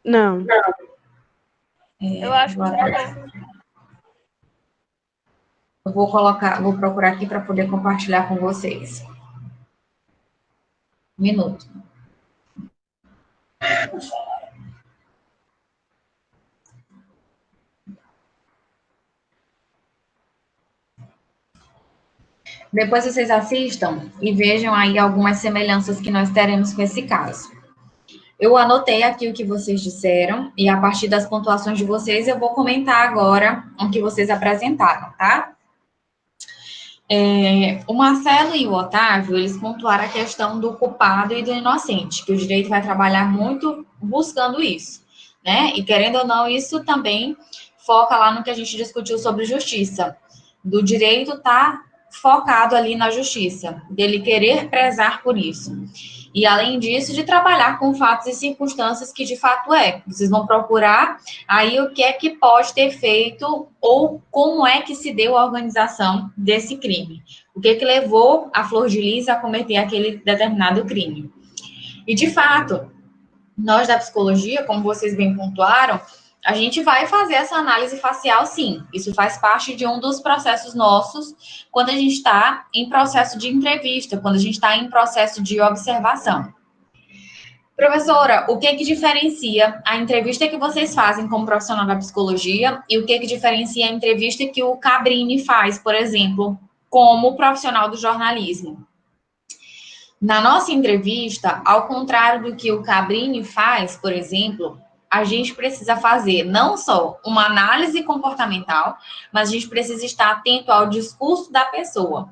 [SPEAKER 12] Não.
[SPEAKER 8] Eu acho que
[SPEAKER 1] eu vou procurar aqui para poder compartilhar com vocês. Um minuto. Depois vocês assistam e vejam aí algumas semelhanças que nós teremos com esse caso. Eu anotei aqui o que vocês disseram e a partir das pontuações de vocês eu vou comentar agora o que vocês apresentaram, tá? O Marcelo e o Otávio, eles pontuaram a questão do culpado e do inocente, que o direito vai trabalhar muito buscando isso, né? E querendo ou não, isso também foca lá no que a gente discutiu sobre justiça, do direito estar focado ali na justiça, dele querer prezar por isso. E, além disso, de trabalhar com fatos e circunstâncias que, de fato, Vocês vão procurar aí o que é que pode ter feito ou como é que se deu a organização desse crime. O que levou a Flor de Lis a cometer aquele determinado crime. E, de fato, nós da psicologia, como vocês bem pontuaram, a gente vai fazer essa análise facial, sim. Isso faz parte de um dos processos nossos quando a gente está em processo de entrevista, quando a gente está em processo de observação. Professora, o que diferencia a entrevista que vocês fazem como profissional da psicologia e o que diferencia a entrevista que o Cabrini faz, por exemplo, como profissional do jornalismo? Na nossa entrevista, ao contrário do que o Cabrini faz, por exemplo, a gente precisa fazer não só uma análise comportamental, mas a gente precisa estar atento ao discurso da pessoa.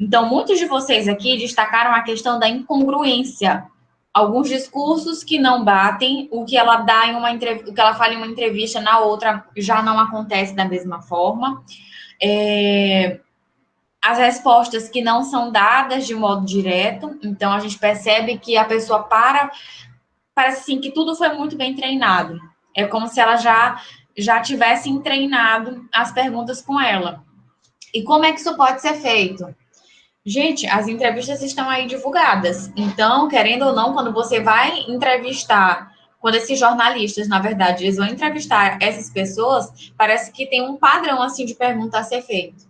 [SPEAKER 1] Então, muitos de vocês aqui destacaram a questão da incongruência. Alguns discursos que não batem, o que ela dá em uma entrevista, o que ela fala em uma entrevista, na outra já não acontece da mesma forma. As respostas que não são dadas de modo direto, então a gente percebe que a pessoa parece assim que tudo foi muito bem treinado. É como se ela já tivesse treinado as perguntas com ela. E como é que isso pode ser feito? Gente, as entrevistas estão aí divulgadas. Então, querendo ou não, quando você vai entrevistar, quando esses jornalistas, na verdade, eles vão entrevistar essas pessoas, parece que tem um padrão, assim, de pergunta a ser feito.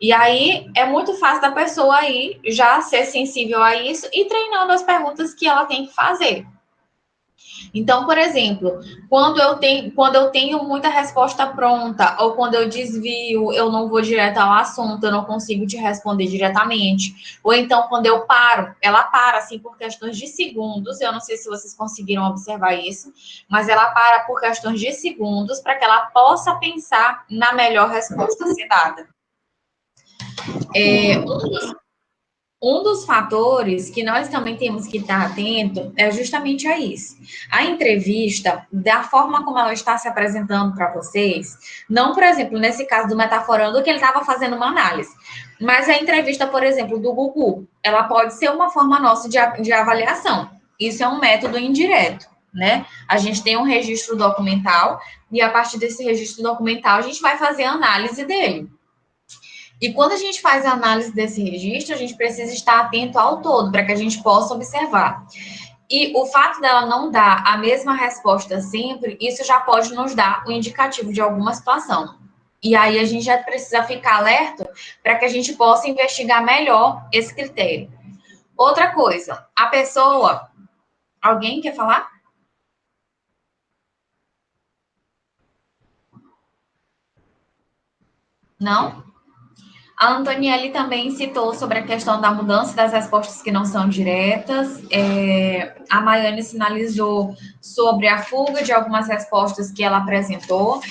[SPEAKER 1] E aí, é muito fácil da pessoa aí já ser sensível a isso e treinando as perguntas que ela tem que fazer. Então, por exemplo, quando eu tenho muita resposta pronta, ou quando eu desvio, eu não vou direto ao assunto, eu não consigo te responder diretamente. Ou então, quando eu paro, ela para, assim, por questões de segundos, eu não sei se vocês conseguiram observar isso, mas ela para por questões de segundos para que ela possa pensar na melhor resposta a ser dada. Um dos fatores que nós também temos que estar atento é justamente a isso. A entrevista, da forma como ela está se apresentando para vocês, não, por exemplo, nesse caso do Metaforando, que ele estava fazendo uma análise, mas a entrevista, por exemplo, do Gugu, ela pode ser uma forma nossa de avaliação. Isso é um método indireto, né? A gente tem um registro documental e, a partir desse registro documental, a gente vai fazer a análise dele. E quando a gente faz a análise desse registro, a gente precisa estar atento ao todo, para que a gente possa observar. E o fato dela não dar a mesma resposta sempre, isso já pode nos dar um indicativo de alguma situação. E aí a gente já precisa ficar alerta para que a gente possa investigar melhor esse critério. Outra coisa, a pessoa... Alguém quer falar? Não? A Antonielli também citou sobre a questão da mudança das respostas que não são diretas. A Maiane sinalizou sobre a fuga de algumas respostas que ela apresentou.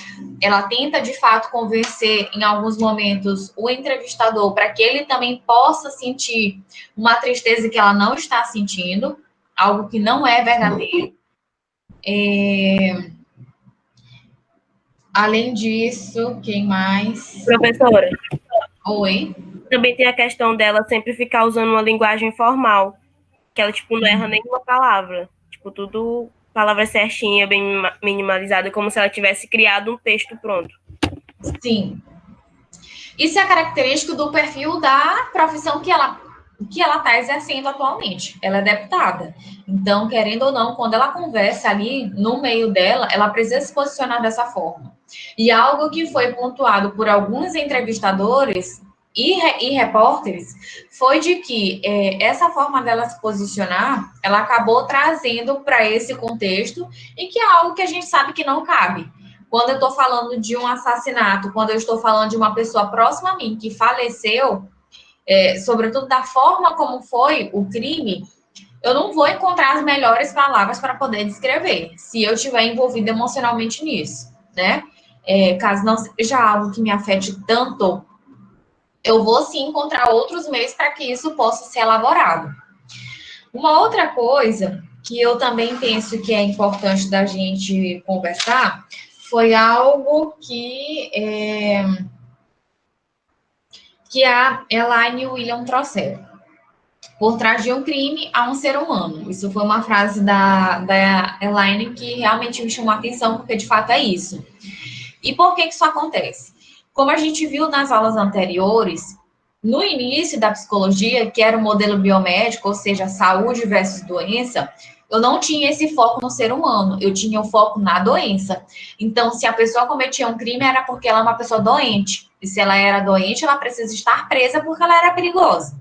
[SPEAKER 1] Ela tenta, de fato, convencer, em alguns momentos, o entrevistador para que ele também possa sentir uma tristeza que ela não está sentindo, algo que não é verdadeiro. Além disso, quem mais?
[SPEAKER 14] Professora.
[SPEAKER 1] Oi.
[SPEAKER 14] Também tem a questão dela sempre ficar usando uma linguagem formal, que ela, tipo, não erra nenhuma palavra. Tipo, tudo palavra certinha, bem minimalizada, como se ela tivesse criado um texto pronto.
[SPEAKER 1] Sim. Isso é característico do perfil da profissão que ela está exercendo atualmente. Ela é deputada. Então, querendo ou não, quando ela conversa ali no meio dela, ela precisa se posicionar dessa forma. E algo que foi pontuado por alguns entrevistadores e repórteres foi de que essa forma dela se posicionar, ela acabou trazendo para esse contexto e que é algo que a gente sabe que não cabe. Quando eu estou falando de um assassinato, quando eu estou falando de uma pessoa próxima a mim que faleceu, sobretudo da forma como foi o crime, eu não vou encontrar as melhores palavras para poder descrever, se eu estiver envolvida emocionalmente nisso, né? Caso não seja algo que me afete tanto, eu vou sim encontrar outros meios para que isso possa ser elaborado. Uma outra coisa que eu também penso que é importante da gente conversar foi algo que a Elaine William trouxeram. Por trás de um crime, há um ser humano. Isso foi uma frase da Elaine que realmente me chamou a atenção, porque de fato é isso. E por que isso acontece? Como a gente viu nas aulas anteriores, no início da psicologia, que era o modelo biomédico, ou seja, saúde versus doença, eu não tinha esse foco no ser humano, eu tinha o foco na doença. Então, se a pessoa cometia um crime, era porque ela é uma pessoa doente. E se ela era doente, ela precisa estar presa porque ela era perigosa.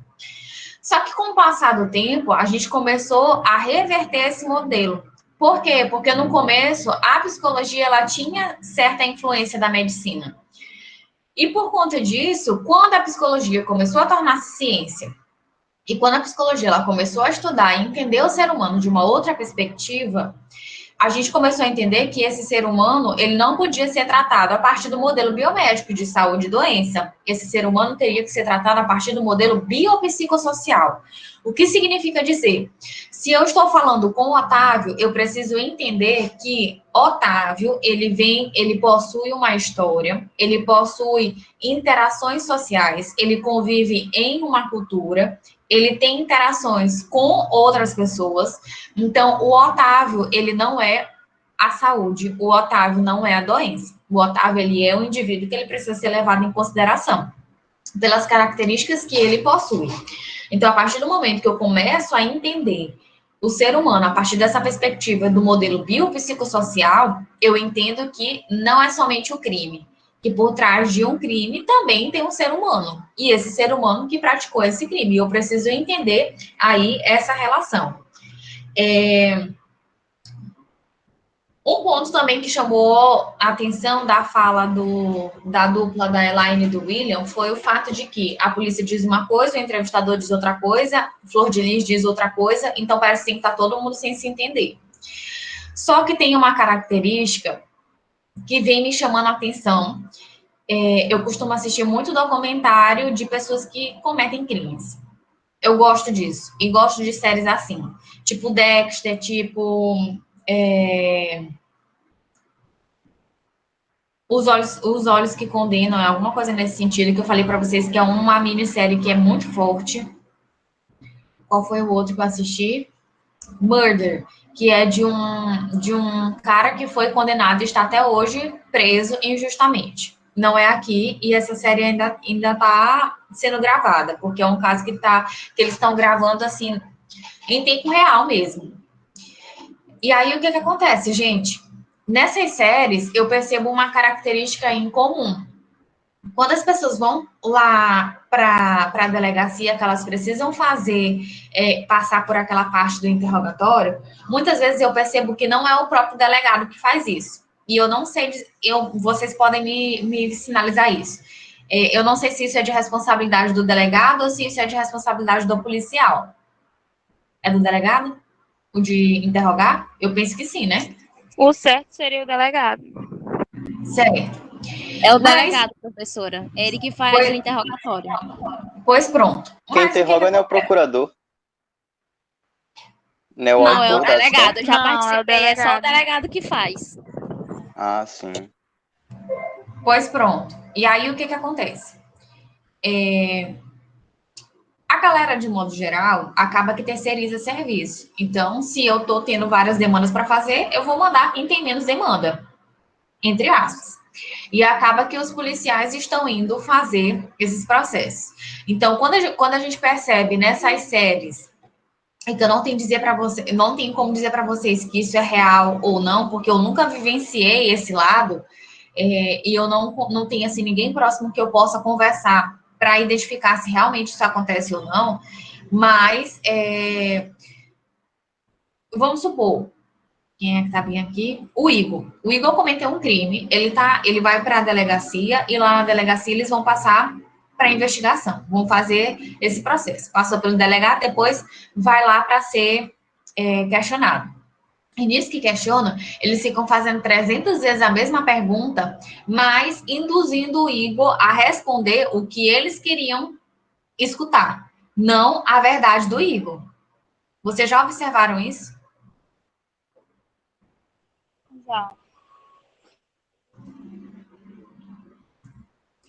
[SPEAKER 1] Só que com o passar do tempo, a gente começou a reverter esse modelo. Por quê? Porque no começo, a psicologia ela tinha certa influência da medicina. E por conta disso, quando a psicologia começou a tornar-se ciência, e quando a psicologia ela começou a estudar e entender o ser humano de uma outra perspectiva, a gente começou a entender que esse ser humano, ele não podia ser tratado a partir do modelo biomédico de saúde e doença. Esse ser humano teria que ser tratado a partir do modelo biopsicossocial. O que significa dizer? Se eu estou falando com o Otávio, eu preciso entender que Otávio, ele possui uma história, ele possui interações sociais, ele convive em uma cultura, ele tem interações com outras pessoas. Então, o Otávio, ele não é a saúde, o Otávio não é a doença. O Otávio, ele é um indivíduo que ele precisa ser levado em consideração pelas características que ele possui. Então, a partir do momento que eu começo a entender o ser humano a partir dessa perspectiva do modelo biopsicossocial, eu entendo que não é somente o crime, que por trás de um crime também tem um ser humano. E esse ser humano que praticou esse crime. E eu preciso entender aí essa relação. Um ponto também que chamou a atenção da fala da dupla da Elaine e do William foi o fato de que a polícia diz uma coisa, o entrevistador diz outra coisa, Flor de Lis diz outra coisa, então parece que está todo mundo sem se entender. Só que tem uma característica que vem me chamando a atenção. Eu costumo assistir muito documentário de pessoas que cometem crimes. Eu gosto disso. E gosto de séries assim. Tipo Dexter, tipo... Os Olhos que Condenam, é alguma coisa nesse sentido que eu falei para vocês, que é uma minissérie que é muito forte. Qual foi o outro que eu assisti? Murder, que é de um cara que foi condenado e está até hoje preso injustamente. Não é aqui, e essa série ainda está sendo gravada, porque é um caso que eles estão gravando assim, em tempo real mesmo. E aí, o que acontece, gente? Nessas séries, eu percebo uma característica em comum. Quando as pessoas vão lá para a delegacia, que elas precisam passar por aquela parte do interrogatório, muitas vezes eu percebo que não é o próprio delegado que faz isso. E eu não sei, vocês podem me sinalizar isso. Eu não sei se isso é de responsabilidade do delegado ou se isso é de responsabilidade do policial. É do delegado? O de interrogar? Eu penso que sim, né?
[SPEAKER 8] O certo seria o delegado.
[SPEAKER 1] Certo.
[SPEAKER 5] É o delegado, professora. É ele que faz o interrogatório.
[SPEAKER 1] Pois pronto.
[SPEAKER 2] Quem interroga não é o procurador. Não é o
[SPEAKER 5] Não, é o
[SPEAKER 2] autor da
[SPEAKER 5] delegado.
[SPEAKER 2] ação?
[SPEAKER 5] Eu já
[SPEAKER 8] Não,
[SPEAKER 5] participei.
[SPEAKER 8] é o
[SPEAKER 5] É só o
[SPEAKER 8] delegado.
[SPEAKER 5] delegado que faz.
[SPEAKER 2] Ah, sim.
[SPEAKER 1] Pois pronto. E aí, o que acontece? A galera, de modo geral, acaba que terceiriza serviço. Então, se eu tô tendo várias demandas para fazer, eu vou mandar quem tem menos demanda, entre aspas. E acaba que os policiais estão indo fazer esses processos. Então, quando a gente percebe nessas séries, então não tem como dizer para vocês que isso é real ou não, porque eu nunca vivenciei esse lado, e eu não tenho assim ninguém próximo que eu possa conversar para identificar se realmente isso acontece ou não. Mas vamos supor, quem é que tá bem aqui? O Igor. O Igor cometeu um crime, ele vai para a delegacia, e lá na delegacia eles vão passar para investigação, vão fazer esse processo. Passou pelo delegado, depois vai lá para ser questionado. E nisso que questiona, eles ficam fazendo 300 vezes a mesma pergunta, mas induzindo o Igor a responder o que eles queriam escutar, não a verdade do Igor. Vocês já observaram isso?
[SPEAKER 8] Já.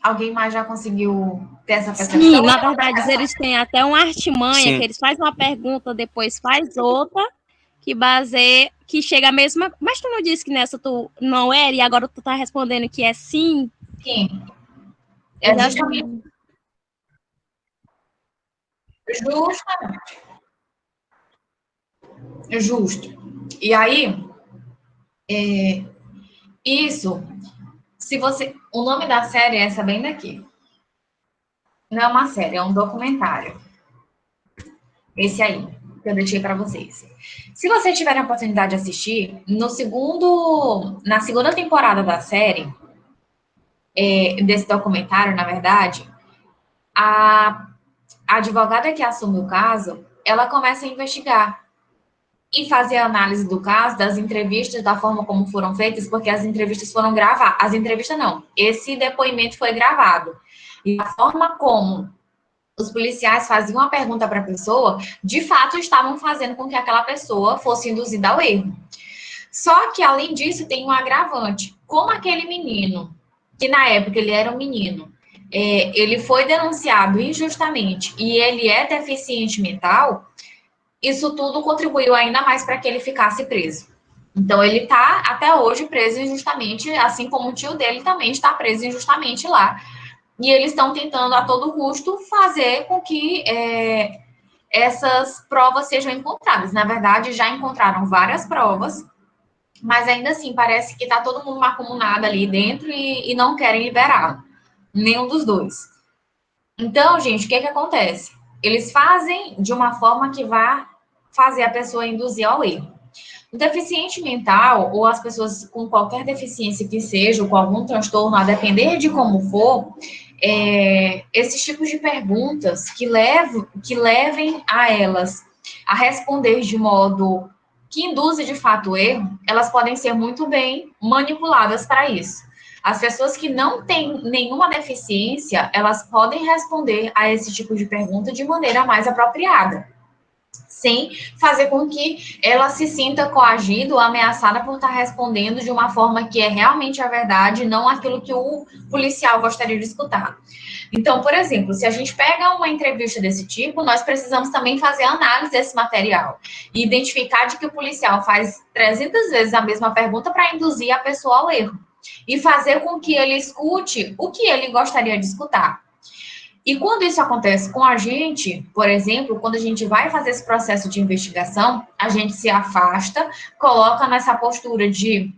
[SPEAKER 1] Alguém mais já conseguiu ter essa percepção?
[SPEAKER 5] Sim, na verdade, eles têm até uma artimanha,
[SPEAKER 13] Sim.
[SPEAKER 5] que eles fazem uma pergunta, depois faz outra, que chega a mesma... Mas tu não disse que nessa tu não era, e agora tu tá respondendo que é sim?
[SPEAKER 1] Sim.
[SPEAKER 5] Eu já
[SPEAKER 1] Justamente. Justo. E aí, isso, se você... O nome da série é essa bem daqui. Não é uma série, é um documentário. Esse aí, que eu deixei para vocês. Se vocês tiverem a oportunidade de assistir, na segunda temporada da série, desse documentário, na verdade, a advogada que assume o caso, ela começa a investigar e fazer a análise do caso, das entrevistas, da forma como foram feitas, porque as entrevistas foram gravadas. As entrevistas não, esse depoimento foi gravado. E a forma como os policiais faziam a pergunta para a pessoa, de fato estavam fazendo com que aquela pessoa fosse induzida ao erro. Só que, além disso, tem um agravante. Como aquele menino, que na época ele era um menino, ele foi denunciado injustamente e ele é deficiente mental, isso tudo contribuiu ainda mais para que ele ficasse preso. Então, ele está até hoje preso injustamente, assim como o tio dele também está preso injustamente lá. E eles estão tentando, a todo custo, fazer com que essas provas sejam encontradas. Na verdade, já encontraram várias provas, mas ainda assim, parece que está todo mundo macumunado ali dentro e não querem liberá-lo. Nenhum dos dois. Então, gente, o que acontece? Eles fazem de uma forma que vá fazer a pessoa induzir ao erro. O deficiente mental, ou as pessoas com qualquer deficiência que seja, ou com algum transtorno, a depender de como for, esses tipos de perguntas que levem a elas a responder de modo que induza de fato o erro, elas podem ser muito bem manipuladas para isso. As pessoas que não têm nenhuma deficiência, elas podem responder a esse tipo de pergunta de maneira mais apropriada, sem fazer com que ela se sinta coagida ou ameaçada por estar respondendo de uma forma que é realmente a verdade, não aquilo que o policial gostaria de escutar. Então, por exemplo, se a gente pega uma entrevista desse tipo, nós precisamos também fazer análise desse material e identificar de que o policial faz 300 vezes a mesma pergunta para induzir a pessoa ao erro e fazer com que ele escute o que ele gostaria de escutar. E quando isso acontece com a gente, por exemplo, quando a gente vai fazer esse processo de investigação, a gente se afasta, coloca nessa postura de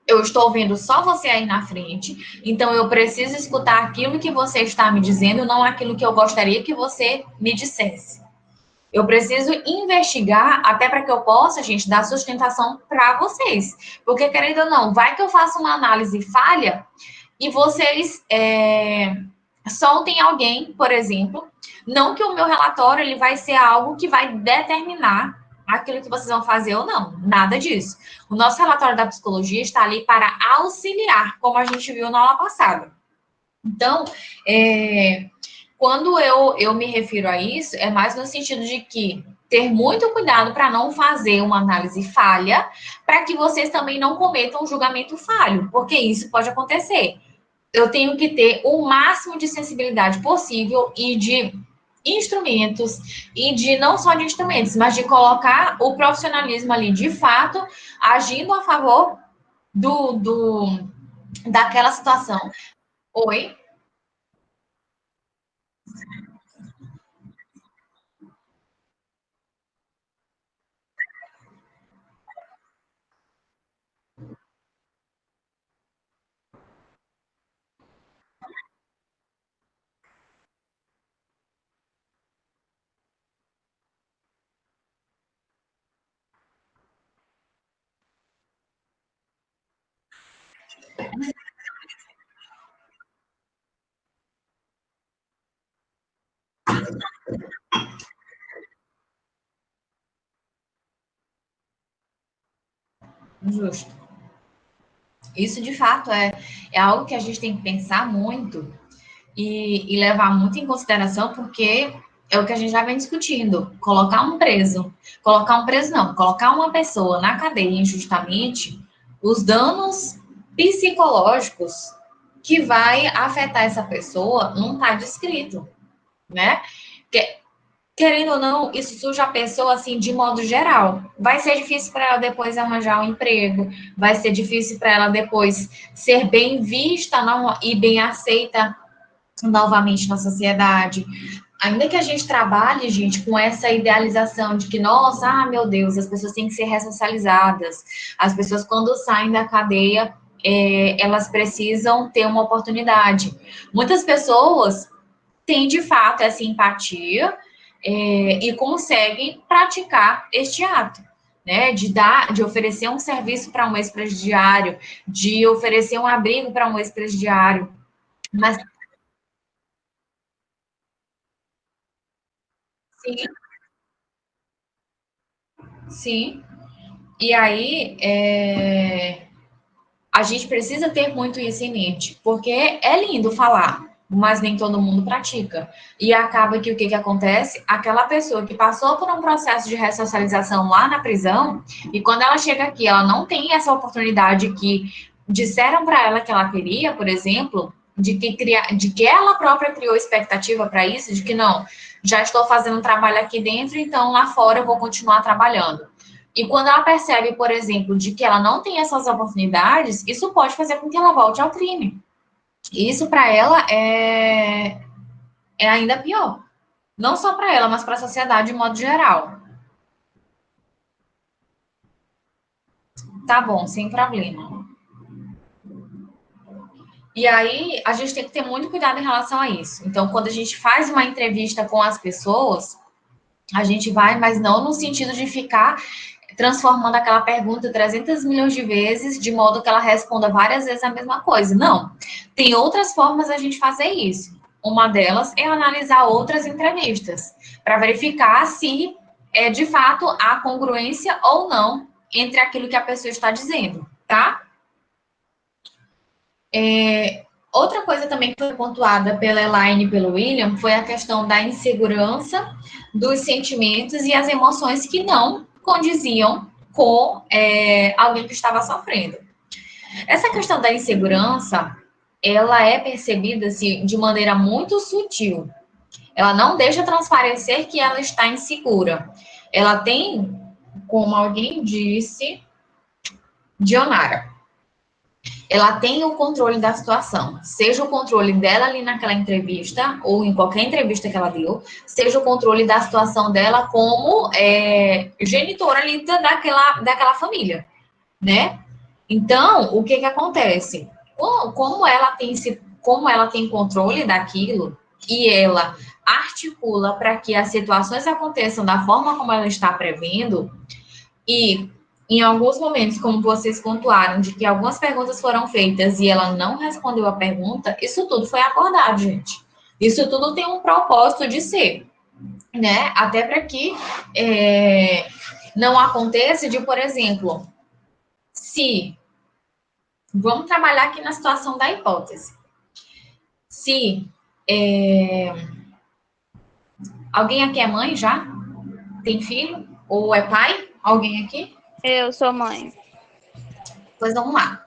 [SPEAKER 1] eu estou vendo só você aí na frente, então eu preciso escutar aquilo que você está me dizendo, não aquilo que eu gostaria que você me dissesse. Eu preciso investigar até para que eu possa, gente, dar sustentação para vocês. Porque, querendo ou não, vai que eu faço uma análise falha e vocês soltem alguém, por exemplo, não que o meu relatório ele vai ser algo que vai determinar aquilo que vocês vão fazer ou não, nada disso. O nosso relatório da psicologia está ali para auxiliar, como a gente viu na aula passada. Então, quando eu me refiro a isso, é mais no sentido de que ter muito cuidado para não fazer uma análise falha, para que vocês também não cometam um julgamento falho, porque isso pode acontecer. Eu tenho que ter o máximo de sensibilidade possível e de instrumentos, e de não só de instrumentos, mas de colocar o profissionalismo ali, de fato, agindo a favor daquela situação. Oi? Justo. Isso, de fato, é algo que a gente tem que pensar muito e levar muito em consideração, porque é o que a gente já vem discutindo. Colocar um preso não, colocar uma pessoa na cadeia injustamente, os danos psicológicos que vai afetar essa pessoa não está descrito, né? Querendo ou não, isso suja a pessoa, assim, de modo geral. Vai ser difícil para ela depois arranjar um emprego, vai ser difícil para ela depois ser bem vista e bem aceita novamente na sociedade. ainda que a gente trabalhe, gente, com essa idealização de que, nossa, meu Deus, as pessoas têm que ser ressocializadas, as pessoas, quando saem da cadeia, elas precisam ter uma oportunidade. Muitas pessoas têm, de fato, essa empatia e conseguem praticar este ato, né, de oferecer um serviço para um ex-presidiário, de oferecer um abrigo para um ex-presidiário, mas sim, sim. E aí, a gente precisa ter muito isso em mente, porque é lindo falar, mas nem todo mundo pratica. E acaba que o que acontece? Aquela pessoa que passou por um processo de ressocialização lá na prisão, e quando ela chega aqui, ela não tem essa oportunidade que disseram para ela que ela queria, por exemplo, de que ela própria criou expectativa para isso, de que não, já estou fazendo um trabalho aqui dentro, então lá fora eu vou continuar trabalhando. E quando ela percebe, por exemplo, de que ela não tem essas oportunidades, isso pode fazer com que ela volte ao crime. E isso para ela é ainda pior. Não só para ela, mas para a sociedade de modo geral. Tá bom, sem problema. E aí, a gente tem que ter muito cuidado em relação a isso. Então, quando a gente faz uma entrevista com as pessoas, a gente vai, mas não no sentido de ficar transformando aquela pergunta 300 milhões de vezes, de modo que ela responda várias vezes a mesma coisa. Não. Tem outras formas a gente fazer isso. Uma delas é analisar outras entrevistas, para verificar se de fato há congruência ou não entre aquilo que a pessoa está dizendo, tá? Outra coisa também que foi pontuada pela Elaine e pelo William foi a questão da insegurança, dos sentimentos e as emoções que não condiziam com alguém que estava sofrendo. Essa questão da insegurança, ela é percebida assim, de maneira muito sutil. Ela não deixa transparecer que ela está insegura. Ela tem, como alguém disse, Dionara, ela tem o controle da situação, seja o controle dela ali naquela entrevista, ou em qualquer entrevista que ela deu, seja o controle da situação dela como genitora ali daquela família, né? Então, o que acontece? Como ela tem controle daquilo, e ela articula para que as situações aconteçam da forma como ela está prevendo, e em alguns momentos, como vocês pontuaram, de que algumas perguntas foram feitas e ela não respondeu a pergunta, isso tudo foi acordado, gente. Isso tudo tem um propósito de ser, né? Até para que não aconteça de, por exemplo, se... Vamos trabalhar aqui na situação da hipótese. Se alguém aqui é mãe já? Tem filho? Ou é pai? Alguém aqui?
[SPEAKER 8] Eu sou mãe.
[SPEAKER 1] Pois vamos lá.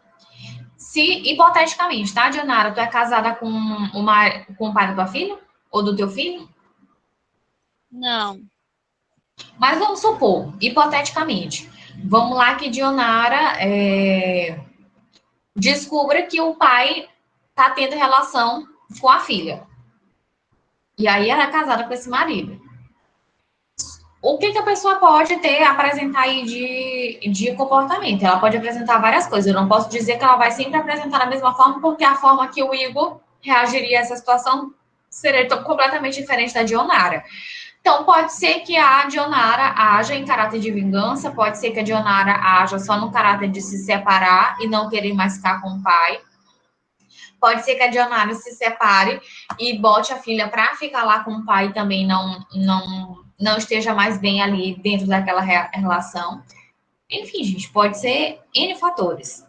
[SPEAKER 1] Se, hipoteticamente, tá, Dionara, tu é casada com o pai da tua filha? Ou do teu filho?
[SPEAKER 8] Não.
[SPEAKER 1] Mas vamos supor, hipoteticamente. Vamos lá que Dionara descubra que o pai tá tendo relação com a filha. E aí ela é casada com esse marido. O que a pessoa pode apresentar aí de comportamento? Ela pode apresentar várias coisas. Eu não posso dizer que ela vai sempre apresentar da mesma forma, porque a forma que o Igor reagiria a essa situação seria completamente diferente da Dionara. Então, pode ser que a Dionara haja em caráter de vingança, pode ser que a Dionara haja só no caráter de se separar e não querer mais ficar com o pai. Pode ser que a Dionara se separe e bote a filha para ficar lá com o pai e também não esteja mais bem ali dentro daquela relação. Enfim, gente, pode ser N fatores.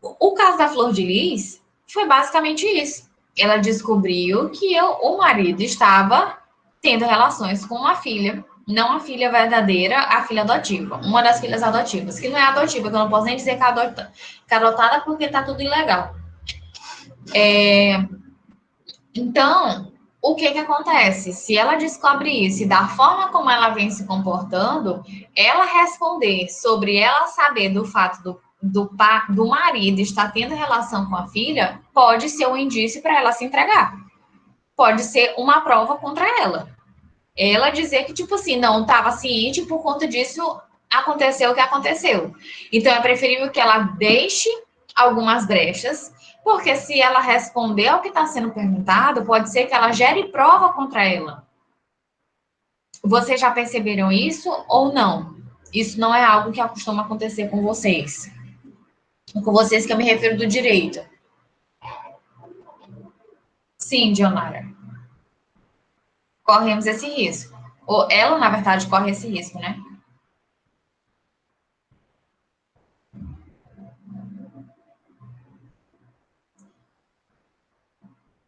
[SPEAKER 1] O caso da Flor de Lis foi basicamente isso. Ela descobriu que o marido estava tendo relações com uma filha, não a filha verdadeira, a filha adotiva. Uma das filhas adotivas, que não é adotiva, que eu não posso nem dizer que é adotada porque tá tudo ilegal. Então, o que acontece? Se ela descobre isso e da forma como ela vem se comportando, ela responder sobre ela saber do fato do marido estar tendo relação com a filha, pode ser um indício para ela se entregar. pode ser uma prova contra ela. Ela dizer que, tipo assim, não estava ciente, por conta disso aconteceu o que aconteceu. Então, é preferível que ela deixe algumas brechas, porque se ela responder ao que está sendo perguntado, pode ser que ela gere prova contra ela. Vocês já perceberam isso ou não? Isso não é algo que costuma acontecer com vocês. Com vocês que eu me refiro do direito. Sim, Dionara. Corremos esse risco. Ou ela, na verdade, corre esse risco, né?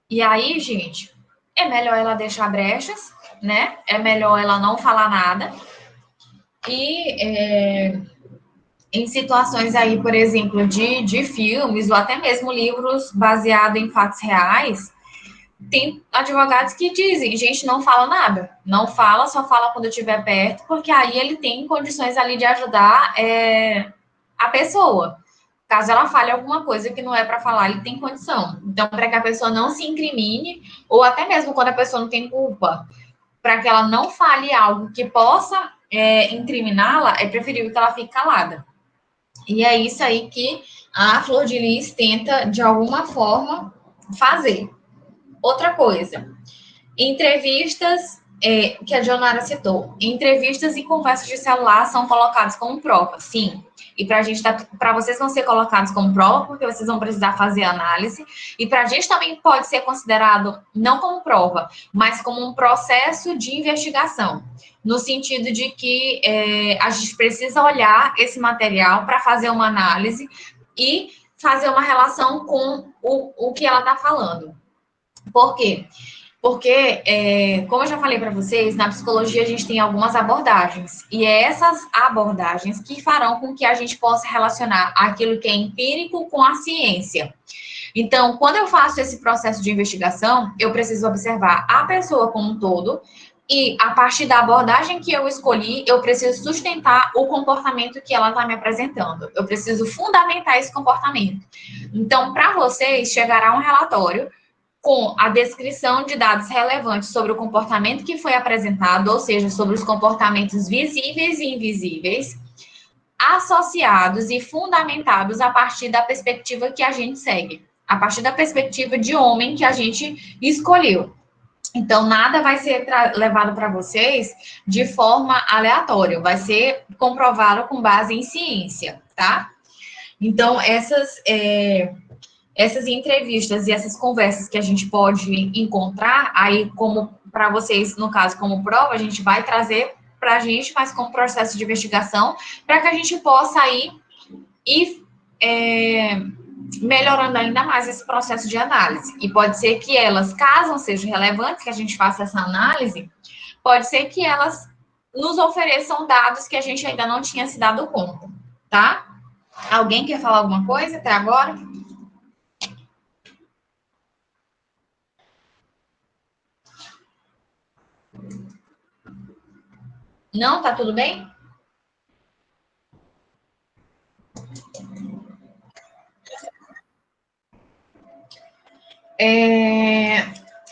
[SPEAKER 1] E aí, gente, é melhor ela deixar brechas, né? É melhor ela não falar nada. E em situações aí, por exemplo, de filmes ou até mesmo livros baseados em fatos reais, tem advogados que dizem, gente, não fala nada. Não fala, só fala quando eu estiver perto, porque aí ele tem condições ali de ajudar a pessoa. Caso ela fale alguma coisa que não é para falar, ele tem condição. Então, para que a pessoa não se incrimine, ou até mesmo quando a pessoa não tem culpa, para que ela não fale algo que possa incriminá-la, é preferível que ela fique calada. E é isso aí que a Flor de Lis tenta, de alguma forma, fazer. Outra coisa, entrevistas, que a Dionara citou, entrevistas e conversas de celular são colocadas como prova, sim. E para vocês vão ser colocados como prova, porque vocês vão precisar fazer análise. E para a gente também pode ser considerado, não como prova, mas como um processo de investigação. No sentido de que a gente precisa olhar esse material para fazer uma análise e fazer uma relação com o que ela está falando. Por quê? Porque, como eu já falei para vocês, na psicologia a gente tem algumas abordagens, e é essas abordagens que farão com que a gente possa relacionar aquilo que é empírico com a ciência. Então, quando eu faço esse processo de investigação, eu preciso observar a pessoa como um todo, e a partir da abordagem que eu escolhi, eu preciso sustentar o comportamento que ela está me apresentando. Eu preciso fundamentar esse comportamento. Então, para vocês, chegará um relatório com a descrição de dados relevantes sobre o comportamento que foi apresentado, ou seja, sobre os comportamentos visíveis e invisíveis, associados e fundamentados a partir da perspectiva que a gente segue, a partir da perspectiva de homem que a gente escolheu. Então, nada vai ser levado para vocês de forma aleatória, vai ser comprovado com base em ciência, tá? Então, essas entrevistas e essas conversas que a gente pode encontrar, aí como para vocês, no caso, como prova, a gente vai trazer para a gente, mas como processo de investigação, para que a gente possa ir melhorando ainda mais esse processo de análise. E pode ser que elas, caso sejam relevantes, que a gente faça essa análise, pode ser que elas nos ofereçam dados que a gente ainda não tinha se dado conta, tá? Alguém quer falar alguma coisa até agora? Não? Tá tudo bem?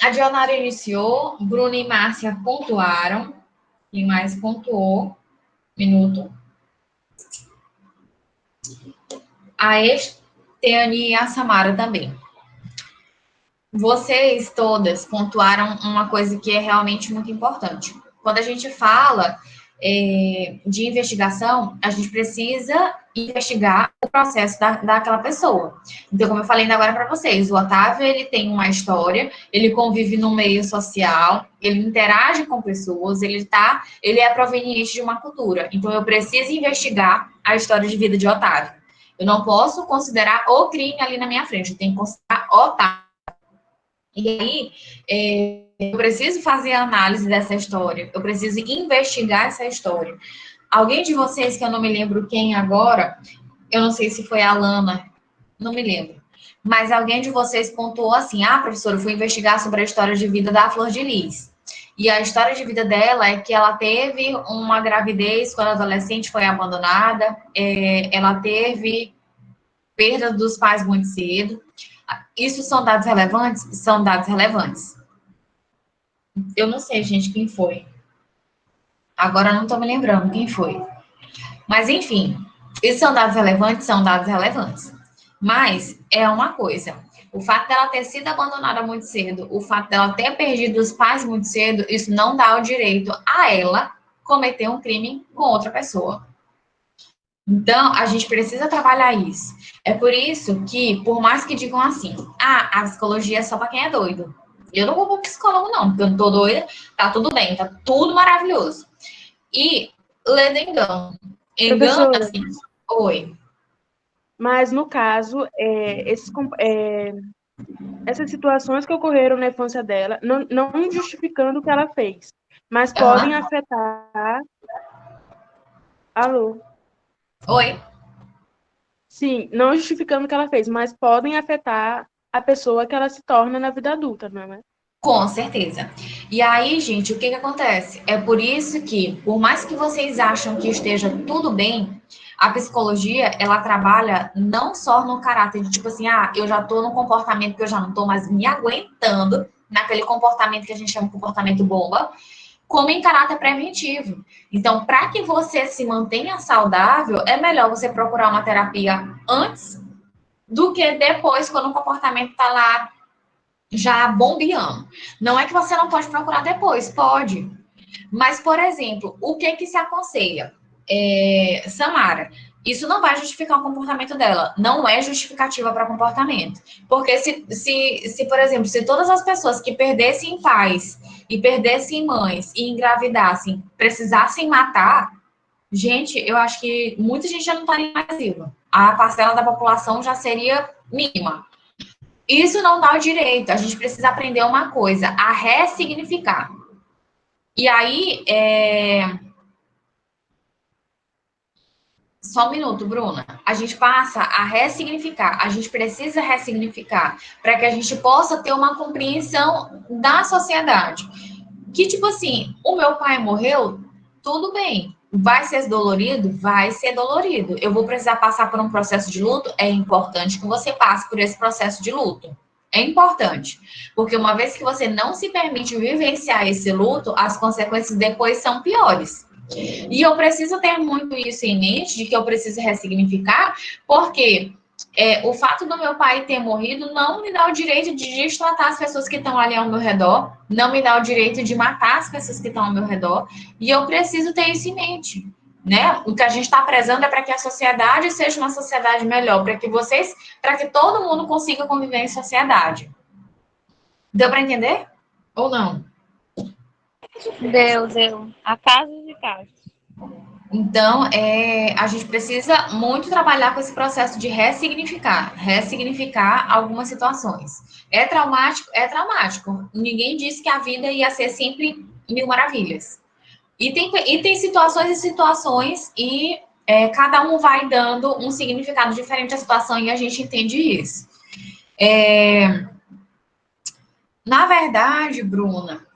[SPEAKER 1] A Dionara iniciou, Bruno e Márcia pontuaram. Quem mais pontuou? Minuto. A Esteane e a Samara também. Vocês todas pontuaram uma coisa que é realmente muito importante. Quando a gente fala de investigação, a gente precisa investigar o processo daquela pessoa. Então, como eu falei ainda agora para vocês, o Otávio, ele tem uma história, ele convive no meio social, ele interage com pessoas, ele é proveniente de uma cultura. Então, eu preciso investigar a história de vida de Otávio. Eu não posso considerar o crime ali na minha frente, eu tenho que considerar Otávio. E aí, eu preciso fazer a análise dessa história, eu preciso investigar essa história. Alguém de vocês, que eu não me lembro quem agora, eu não sei se foi a Lana, não me lembro, mas alguém de vocês pontuou assim, professora, eu fui investigar sobre a história de vida da Flor de Lis. E a história de vida dela é que ela teve uma gravidez quando adolescente, foi abandonada, ela teve perda dos pais muito cedo. Isso são dados relevantes? São dados relevantes. Eu não sei, gente, quem foi. Agora não estou me lembrando quem foi. Mas, enfim, esses são dados relevantes? São dados relevantes. Mas é uma coisa. O fato dela ter sido abandonada muito cedo, o fato dela ter perdido os pais muito cedo, isso não dá o direito a ela cometer um crime com outra pessoa. Então, a gente precisa trabalhar isso. É por isso que, por mais que digam assim, a psicologia é só para quem é doido. Eu não vou para psicólogo, não, porque eu não tô doida, tá tudo bem, tá tudo maravilhoso. E, lendo engano. Engano,
[SPEAKER 12] Professora,
[SPEAKER 1] assim, oi.
[SPEAKER 12] mas no caso, essas situações que ocorreram na infância dela, não justificando o que ela fez, mas podem afetar. Alô?
[SPEAKER 1] Oi.
[SPEAKER 12] Sim, não justificando o que ela fez, mas podem afetar a pessoa que ela se torna na vida adulta, não é?
[SPEAKER 1] Com certeza. E aí, gente, o que acontece? É por isso que, por mais que vocês acham que esteja tudo bem, a psicologia, ela trabalha não só no caráter de tipo assim, eu já tô num comportamento que eu já não tô mais me aguentando, naquele comportamento que a gente chama de comportamento bomba, como em caráter preventivo. Então, para que você se mantenha saudável, é melhor você procurar uma terapia antes do que depois, quando o comportamento tá lá já bombeando. Não é que você não pode procurar depois, pode. Mas, por exemplo, o que se aconselha? Samara, isso não vai justificar o comportamento dela. Não é justificativa para comportamento. Porque se, por exemplo, se todas as pessoas que perdessem pais e perdessem mães e engravidassem precisassem matar, gente, eu acho que muita gente já não estaria mais viva. A parcela da população já seria mínima. Isso não dá o direito. A gente precisa aprender uma coisa, a ressignificar. E aí, só um minuto, Bruna. A gente passa a ressignificar. A gente precisa ressignificar para que a gente possa ter uma compreensão da sociedade. Que, tipo assim, o meu pai morreu, tudo bem. Vai ser dolorido? Vai ser dolorido. Eu vou precisar passar por um processo de luto? É importante que você passe por esse processo de luto. É importante. Porque uma vez que você não se permite vivenciar esse luto, as consequências depois são piores. E eu preciso ter muito isso em mente, de que eu preciso ressignificar, porque o fato do meu pai ter morrido não me dá o direito de destratar as pessoas que estão ali ao meu redor, não me dá o direito de matar as pessoas que estão ao meu redor, e eu preciso ter isso em mente, né? O que a gente está prezando é para que a sociedade seja uma sociedade melhor, para que todo mundo consiga conviver em sociedade. Deu para entender? Ou não?
[SPEAKER 8] Deu. A casos e casos.
[SPEAKER 1] Então, a gente precisa muito trabalhar com esse processo de ressignificar algumas situações. É traumático? É traumático. Ninguém disse que a vida ia ser sempre mil maravilhas. E tem situações e situações, e cada um vai dando um significado diferente à situação, e a gente entende isso. Na verdade, Bruna,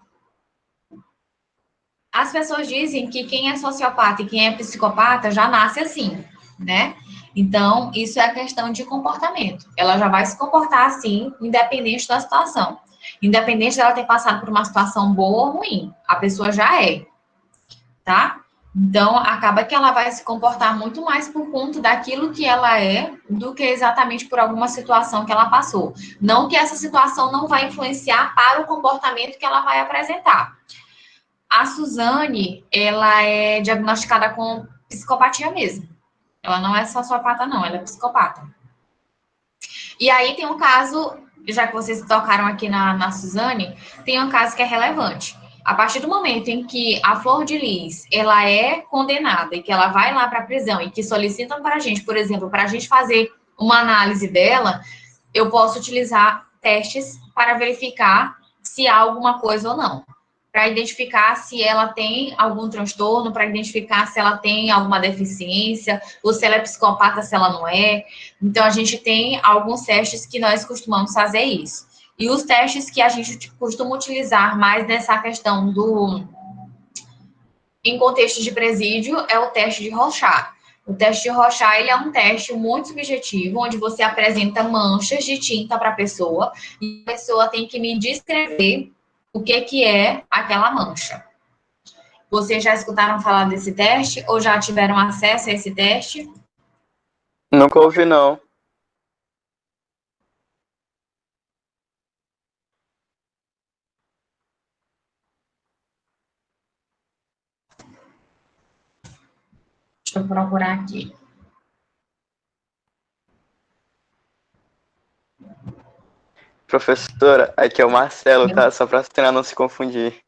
[SPEAKER 1] as pessoas dizem que quem é sociopata e quem é psicopata já nasce assim, né? Então, isso é questão de comportamento. Ela já vai se comportar assim, independente da situação. Independente dela ter passado por uma situação boa ou ruim. A pessoa já é, tá? Então, acaba que ela vai se comportar muito mais por conta daquilo que ela é do que exatamente por alguma situação que ela passou. Não que essa situação não vai influenciar para o comportamento que ela vai apresentar. A Suzane, ela é diagnosticada com psicopatia mesmo. Ela não é sociopata, não, ela é psicopata. E aí tem um caso, já que vocês tocaram aqui na Suzane, tem um caso que é relevante. A partir do momento em que a Flor de Lis, ela é condenada e que ela vai lá para a prisão e que solicitam para a gente, por exemplo, para a gente fazer uma análise dela, eu posso utilizar testes para verificar se há alguma coisa ou não. Para identificar se ela tem algum transtorno, para identificar se ela tem alguma deficiência, ou se ela é psicopata, se ela não é. Então, a gente tem alguns testes que nós costumamos fazer isso. E os testes que a gente costuma utilizar mais nessa questão em contexto de presídio é o teste de Rorschach. O teste de Rorschach, ele é um teste muito subjetivo, onde você apresenta manchas de tinta para a pessoa, e a pessoa tem que me descrever o que é aquela mancha. Vocês já escutaram falar desse teste ou já tiveram acesso a esse teste?
[SPEAKER 2] Nunca ouvi, não.
[SPEAKER 1] Deixa eu procurar aqui.
[SPEAKER 2] Professora, aqui é o Marcelo, tá? Só pra você não se confundir.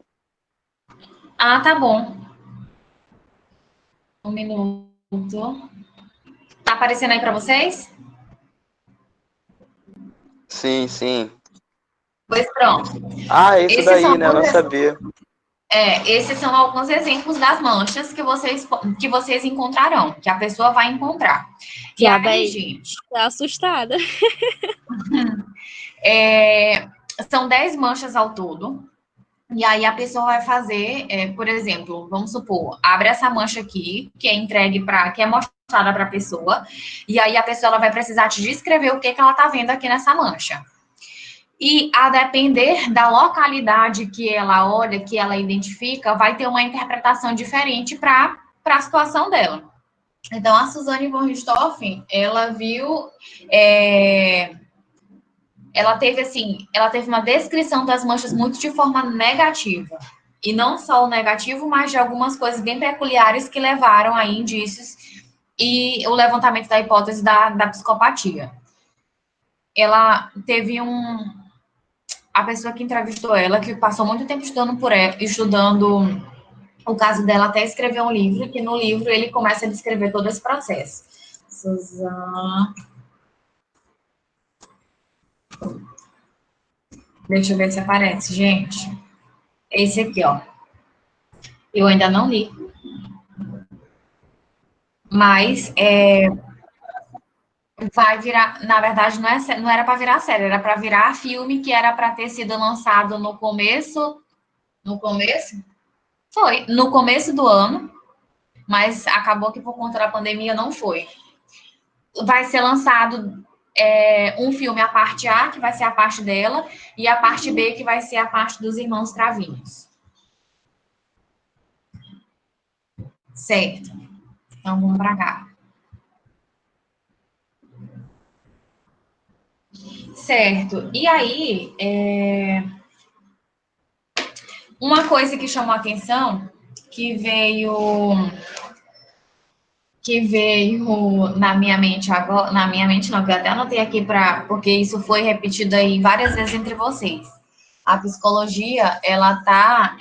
[SPEAKER 1] Ah, tá bom. Um minuto. Tá aparecendo aí para vocês?
[SPEAKER 2] Sim, sim.
[SPEAKER 1] Pois pronto.
[SPEAKER 2] Ah, isso daí, né? Eu não sabia.
[SPEAKER 1] Esses são alguns exemplos das manchas que vocês encontrarão, que a pessoa vai encontrar. E aí, gente...
[SPEAKER 5] Tô assustada.
[SPEAKER 1] São 10 manchas ao todo. E aí a pessoa vai fazer, por exemplo, vamos supor, abre essa mancha aqui, que é entregue que é mostrada para a pessoa, e aí a pessoa ela vai precisar te descrever o que ela tá vendo aqui nessa mancha. E a depender da localidade que ela olha, que ela identifica, vai ter uma interpretação diferente para a situação dela. Então, a Suzane von Richthofen, ela viu... ela teve uma descrição das manchas muito de forma negativa. E não só o negativo, mas de algumas coisas bem peculiares que levaram a indícios e o levantamento da hipótese da psicopatia. Ela teve a pessoa que entrevistou ela, que passou muito tempo estudando o caso dela, até escreveu um livro, que no livro ele começa a descrever todo esse processo. Suzane... Deixa eu ver se aparece, gente. Esse aqui, ó. Eu ainda não li. Mas vai virar... Na verdade, não era para virar série, era para virar filme, que era para ter sido lançado no começo... No começo? Foi. No começo do ano. Mas acabou que por conta da pandemia não foi. Vai ser lançado... um filme, a parte A, que vai ser a parte dela, e a parte B, que vai ser a parte dos irmãos Cravinhos. Certo. Então, vamos para cá. Certo. E aí, uma coisa que chamou a atenção, que veio na minha mente agora, na minha mente não, que eu até anotei aqui porque isso foi repetido aí várias vezes entre vocês. A psicologia, ela tá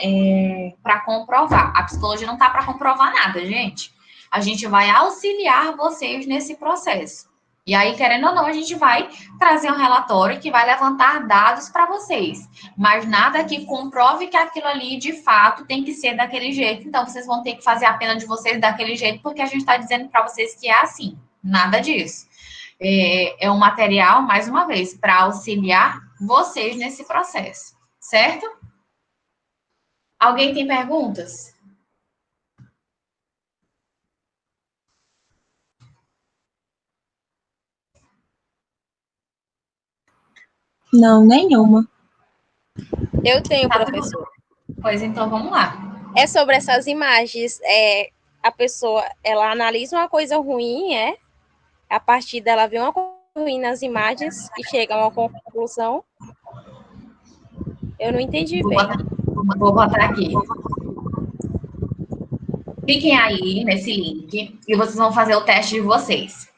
[SPEAKER 1] para comprovar. A psicologia não tá para comprovar nada, gente. A gente vai auxiliar vocês nesse processo. E aí, querendo ou não, a gente vai trazer um relatório que vai levantar dados para vocês. Mas nada que comprove que aquilo ali, de fato, tem que ser daquele jeito. Então, vocês vão ter que fazer a pena de vocês daquele jeito, porque a gente está dizendo para vocês que é assim. Nada disso. É um material, mais uma vez, para auxiliar vocês nesse processo. Certo? Alguém tem perguntas?
[SPEAKER 6] Não, nenhuma.
[SPEAKER 5] Eu tenho, professor.
[SPEAKER 1] Pois então, vamos lá.
[SPEAKER 5] É sobre essas imagens. A pessoa, ela analisa uma coisa ruim, a partir dela vê uma coisa ruim nas imagens e chega a uma conclusão. Eu não entendi bem.
[SPEAKER 1] Vou botar aqui. Cliquem aí nesse link e vocês vão fazer o teste de vocês.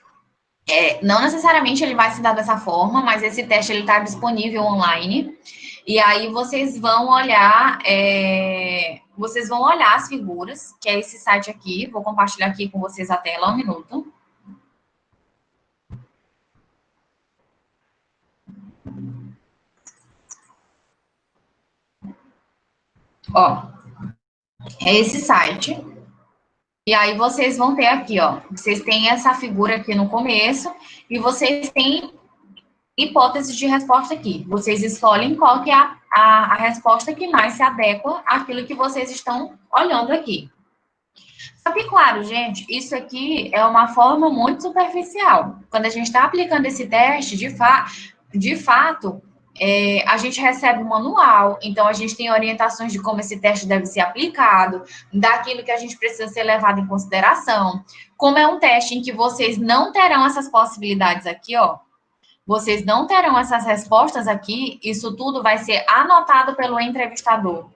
[SPEAKER 1] Não necessariamente ele vai se dar dessa forma, mas esse teste ele está disponível online. E aí vocês vão olhar, as figuras, que é esse site aqui. Vou compartilhar aqui com vocês a tela, um minuto. Ó, é esse site. E aí vocês vão ter aqui, ó. Vocês têm essa figura aqui no começo e vocês têm hipóteses de resposta aqui. Vocês escolhem qual que é a resposta que mais se adequa àquilo que vocês estão olhando aqui. Só que, claro, gente, isso aqui é uma forma muito superficial. Quando a gente está aplicando esse teste, de fato, A gente recebe um manual, então a gente tem orientações de como esse teste deve ser aplicado, daquilo que a gente precisa ser levado em consideração. Como é um teste em que vocês não terão essas possibilidades aqui, ó, vocês não terão essas respostas aqui, isso tudo vai ser anotado pelo entrevistador,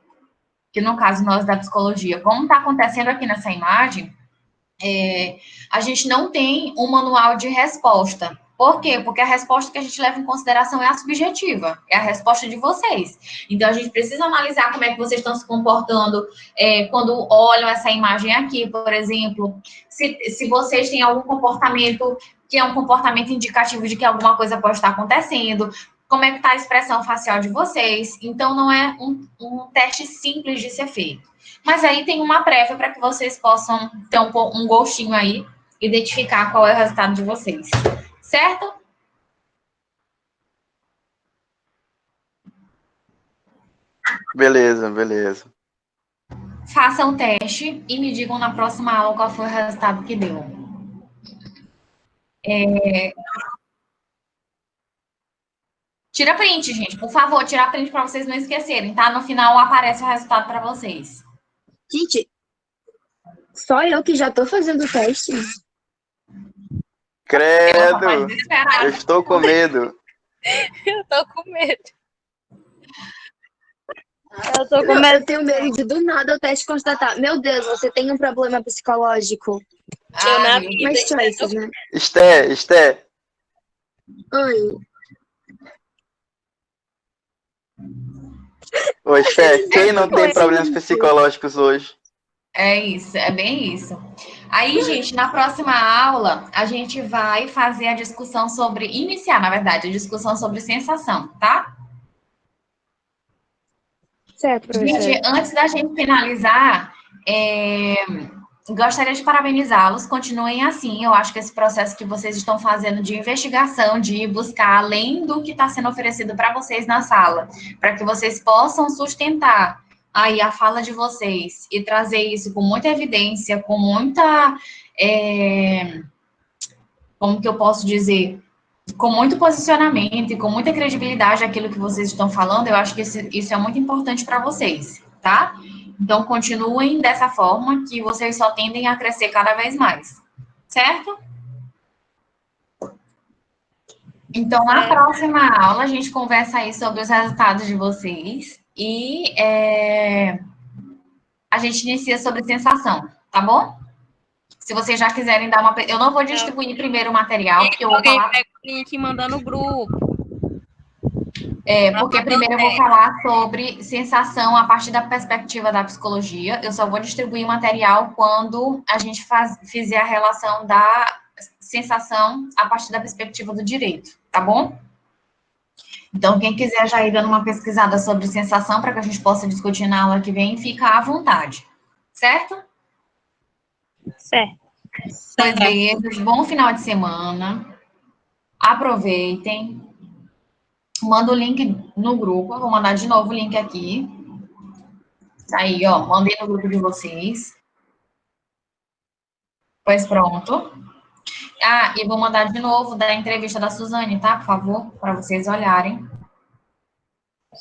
[SPEAKER 1] que no caso nós da psicologia, como está acontecendo aqui nessa imagem, a gente não tem um manual de resposta. Por quê? Porque a resposta que a gente leva em consideração é a subjetiva, é a resposta de vocês. Então, a gente precisa analisar como é que vocês estão se comportando quando olham essa imagem aqui, por exemplo, se vocês têm algum comportamento que é um comportamento indicativo de que alguma coisa pode estar acontecendo, como é que está a expressão facial de vocês. Então, não é um teste simples de ser feito. Mas aí tem uma prévia para que vocês possam ter um gostinho aí, identificar qual é o resultado de vocês. Certo?
[SPEAKER 2] Beleza, beleza.
[SPEAKER 1] Façam o teste e me digam na próxima aula qual foi o resultado que deu. Tira print, gente. Por favor, tira print para vocês não esquecerem, tá? No final aparece o resultado para vocês.
[SPEAKER 11] Gente, só eu que já tô fazendo o teste.
[SPEAKER 2] Credo! Eu estou com medo.
[SPEAKER 8] Eu tô com medo.
[SPEAKER 11] Eu tenho medo de do nada o teste constatar. Meu Deus, você tem um problema psicológico. Mas choices, né?
[SPEAKER 2] Esté.
[SPEAKER 11] Oi.
[SPEAKER 2] Ô, Esté, quem não tem problemas psicológicos hoje?
[SPEAKER 1] É isso, é bem isso. Aí, gente, na próxima aula, a gente vai fazer a discussão sobre, iniciar, na verdade, a discussão sobre sensação, tá?
[SPEAKER 11] Certo, professora.
[SPEAKER 1] Gente, antes da gente finalizar, gostaria de parabenizá-los, continuem assim, eu acho que esse processo que vocês estão fazendo de investigação, de buscar além do que está sendo oferecido para vocês na sala, para que vocês possam sustentar aí a fala de vocês e trazer isso com muita evidência, com muita, como que eu posso dizer, com muito posicionamento e com muita credibilidade aquilo que vocês estão falando, eu acho que isso é muito importante para vocês, tá? Então, continuem dessa forma, que vocês só tendem a crescer cada vez mais, certo? Então, na próxima aula, a gente conversa aí sobre os resultados de vocês e a gente inicia sobre sensação, tá bom? Se vocês já quiserem dar uma... Eu não vou distribuir primeiro o material, porque eu vou falar...
[SPEAKER 8] Alguém pega o link e manda no grupo.
[SPEAKER 1] Porque primeiro eu vou falar sobre sensação a partir da perspectiva da psicologia. Eu só vou distribuir o material quando a gente fizer a relação da sensação a partir da perspectiva do direito, tá bom? Então, quem quiser já ir dando uma pesquisada sobre sensação para que a gente possa discutir na aula que vem, fica à vontade, certo?
[SPEAKER 8] Certo.
[SPEAKER 1] Pois beijos, bom final de semana. Aproveitem. Manda o link no grupo. Eu vou mandar de novo o link aqui. Aí, ó, mandei no grupo de vocês. Pois pronto. E vou mandar de novo da entrevista da Suzane, tá? Por favor, para vocês olharem.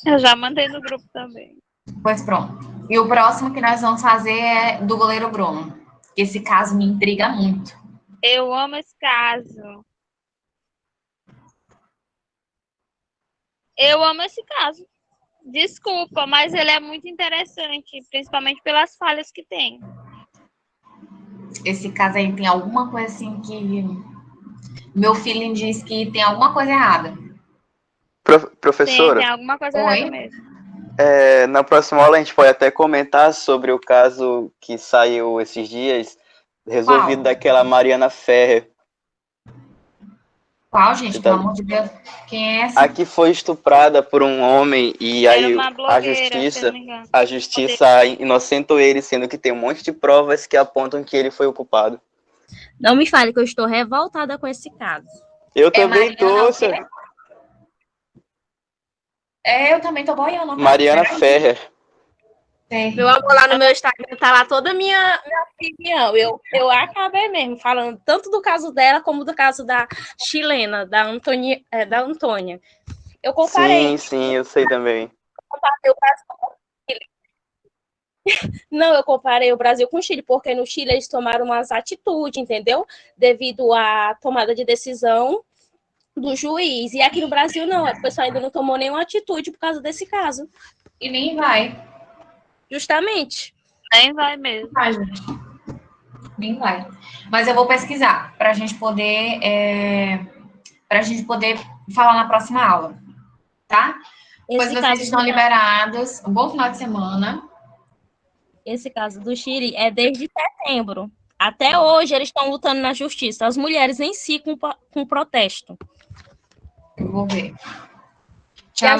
[SPEAKER 8] Eu já mandei no grupo também.
[SPEAKER 1] Pois pronto. E o próximo que nós vamos fazer é do goleiro Bruno. Esse caso me intriga muito.
[SPEAKER 8] Eu amo esse caso. Eu amo esse caso. Desculpa, mas ele é muito interessante, principalmente pelas falhas que tem.
[SPEAKER 1] Esse caso aí tem alguma coisa assim que... Meu feeling diz que tem alguma coisa errada.
[SPEAKER 2] Professora?
[SPEAKER 8] Tem alguma coisa errada mesmo.
[SPEAKER 2] Na próxima aula a gente pode até comentar sobre o caso que saiu esses dias, resolvido daquela Mariana Ferrer.
[SPEAKER 1] Qual, gente? Pelo amor de Deus. Quem é essa?
[SPEAKER 2] A que foi estuprada por um homem e aí a justiça inocentou ele, sendo que tem um monte de provas que apontam que ele foi o culpado.
[SPEAKER 5] Não me fale que eu estou revoltada com esse caso.
[SPEAKER 2] Eu também tô, senhor.
[SPEAKER 1] Eu também tô boiando.
[SPEAKER 2] Mariana Ferrer.
[SPEAKER 5] Meu amor, lá no meu Instagram tá lá toda a minha opinião. Eu acabei mesmo falando tanto do caso dela como do caso da chilena, da Antônia. Eu comparei.
[SPEAKER 2] Sim, eu sei também.
[SPEAKER 5] Comparei o Brasil com o Chile. Não, eu comparei o Brasil com o Chile, porque no Chile eles tomaram umas atitudes, entendeu? Devido à tomada de decisão do juiz. E aqui no Brasil, não. O pessoal ainda não tomou nenhuma atitude por causa desse caso.
[SPEAKER 1] E nem vai.
[SPEAKER 5] Justamente.
[SPEAKER 8] Nem vai mesmo.
[SPEAKER 1] Vai, gente. Nem vai. Mas eu vou pesquisar para a gente poder falar na próxima aula, tá? Pois vocês estão liberados. Um bom final de semana.
[SPEAKER 5] Esse caso do Chile é desde setembro. Até hoje eles estão lutando na justiça. As mulheres em si com protesto.
[SPEAKER 1] Eu vou ver.
[SPEAKER 5] Tchau,